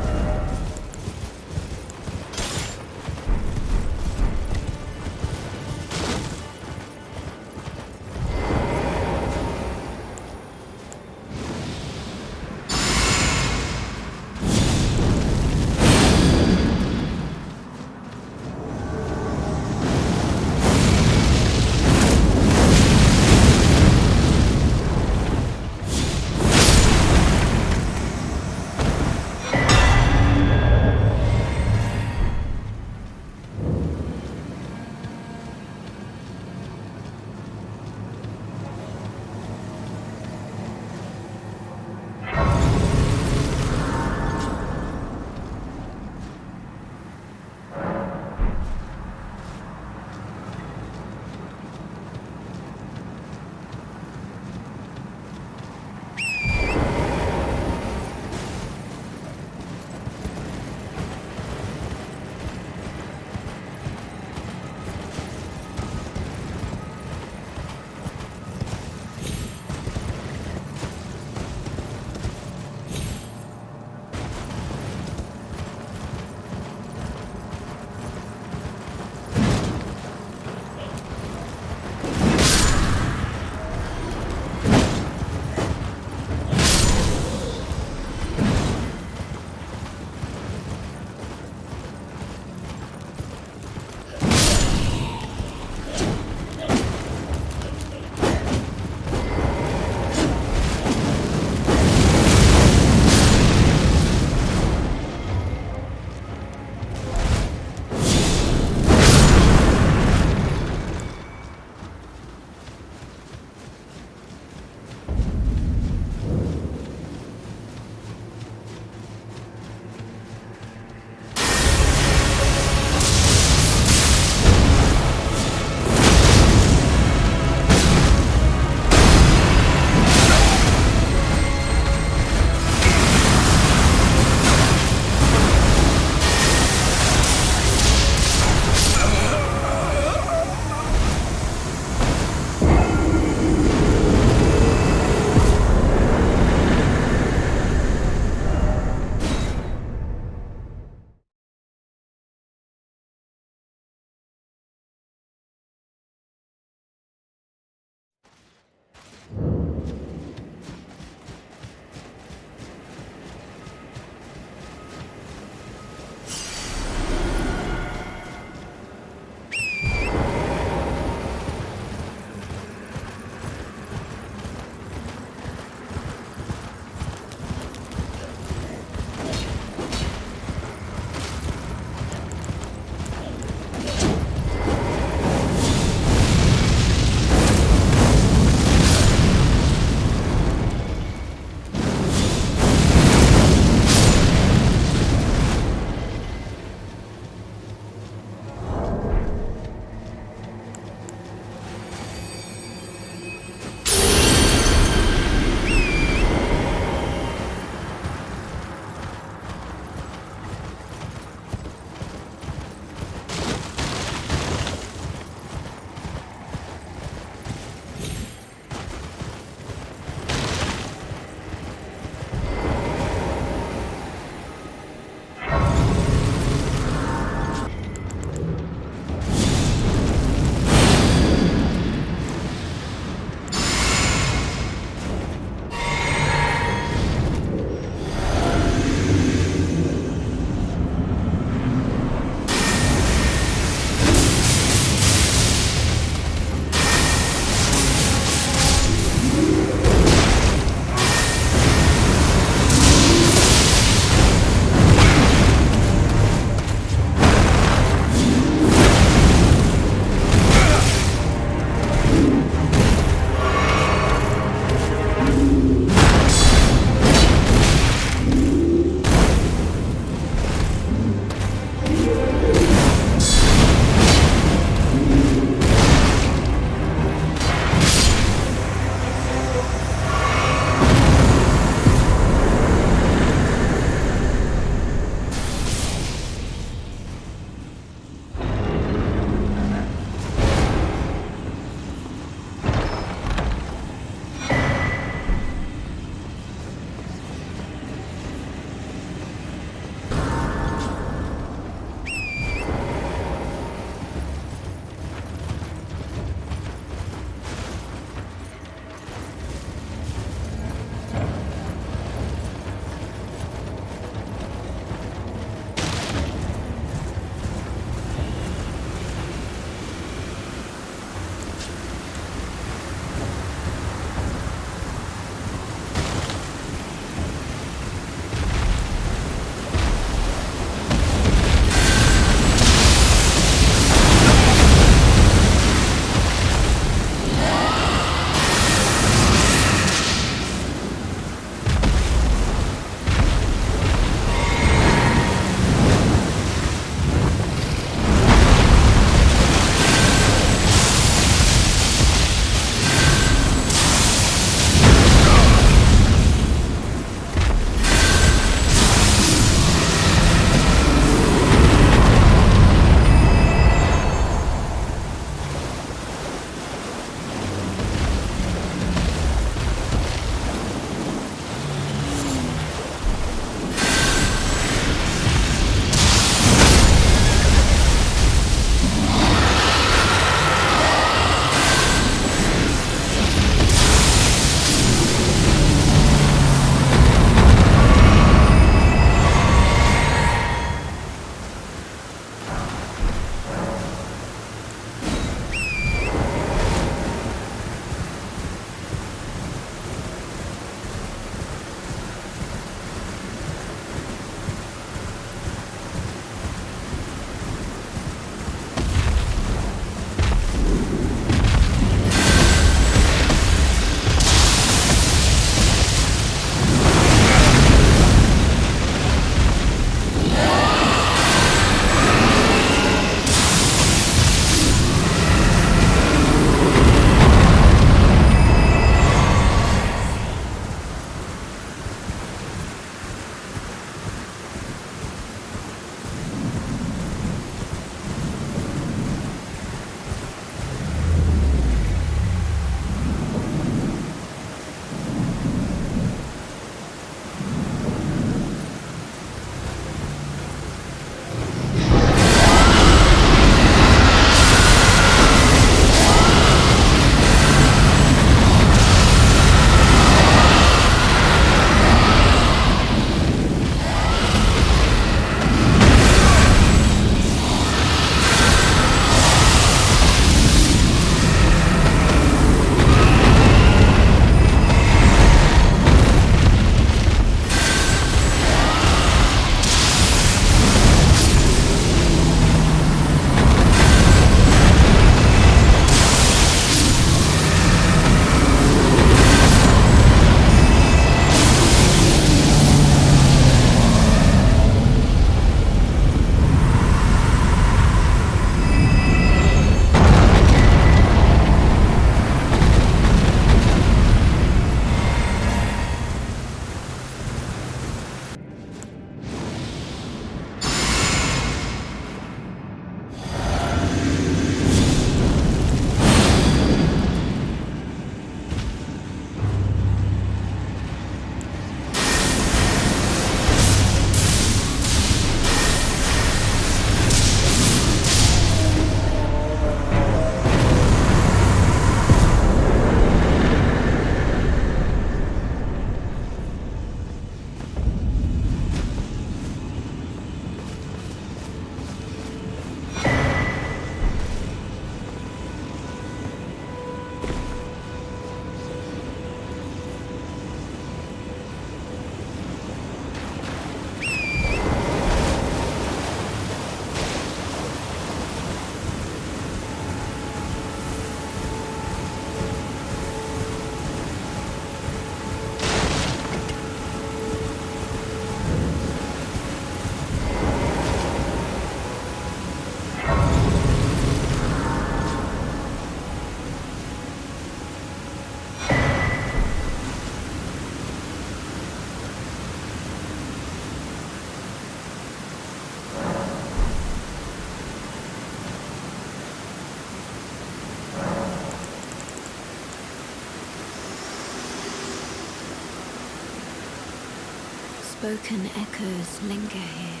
unspoken echoes linger here.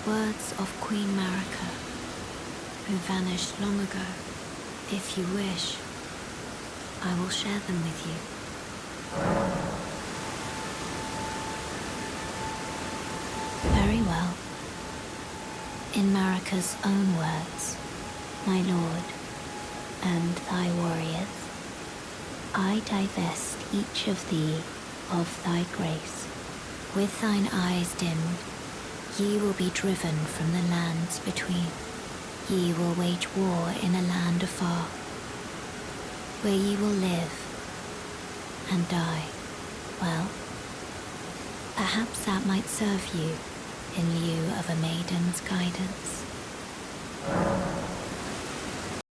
Words of Queen Marika, who vanished long ago. If you wish, I will share them with you. Very well. In Marika's own words, my lord, and thy warriors, I divest each of thee of thy grace. With thine eyes dimmed, ye will be driven from the lands between. Ye will wage war in a land afar, where ye will live and die. Well, perhaps that might serve you in lieu of a maiden's guidance.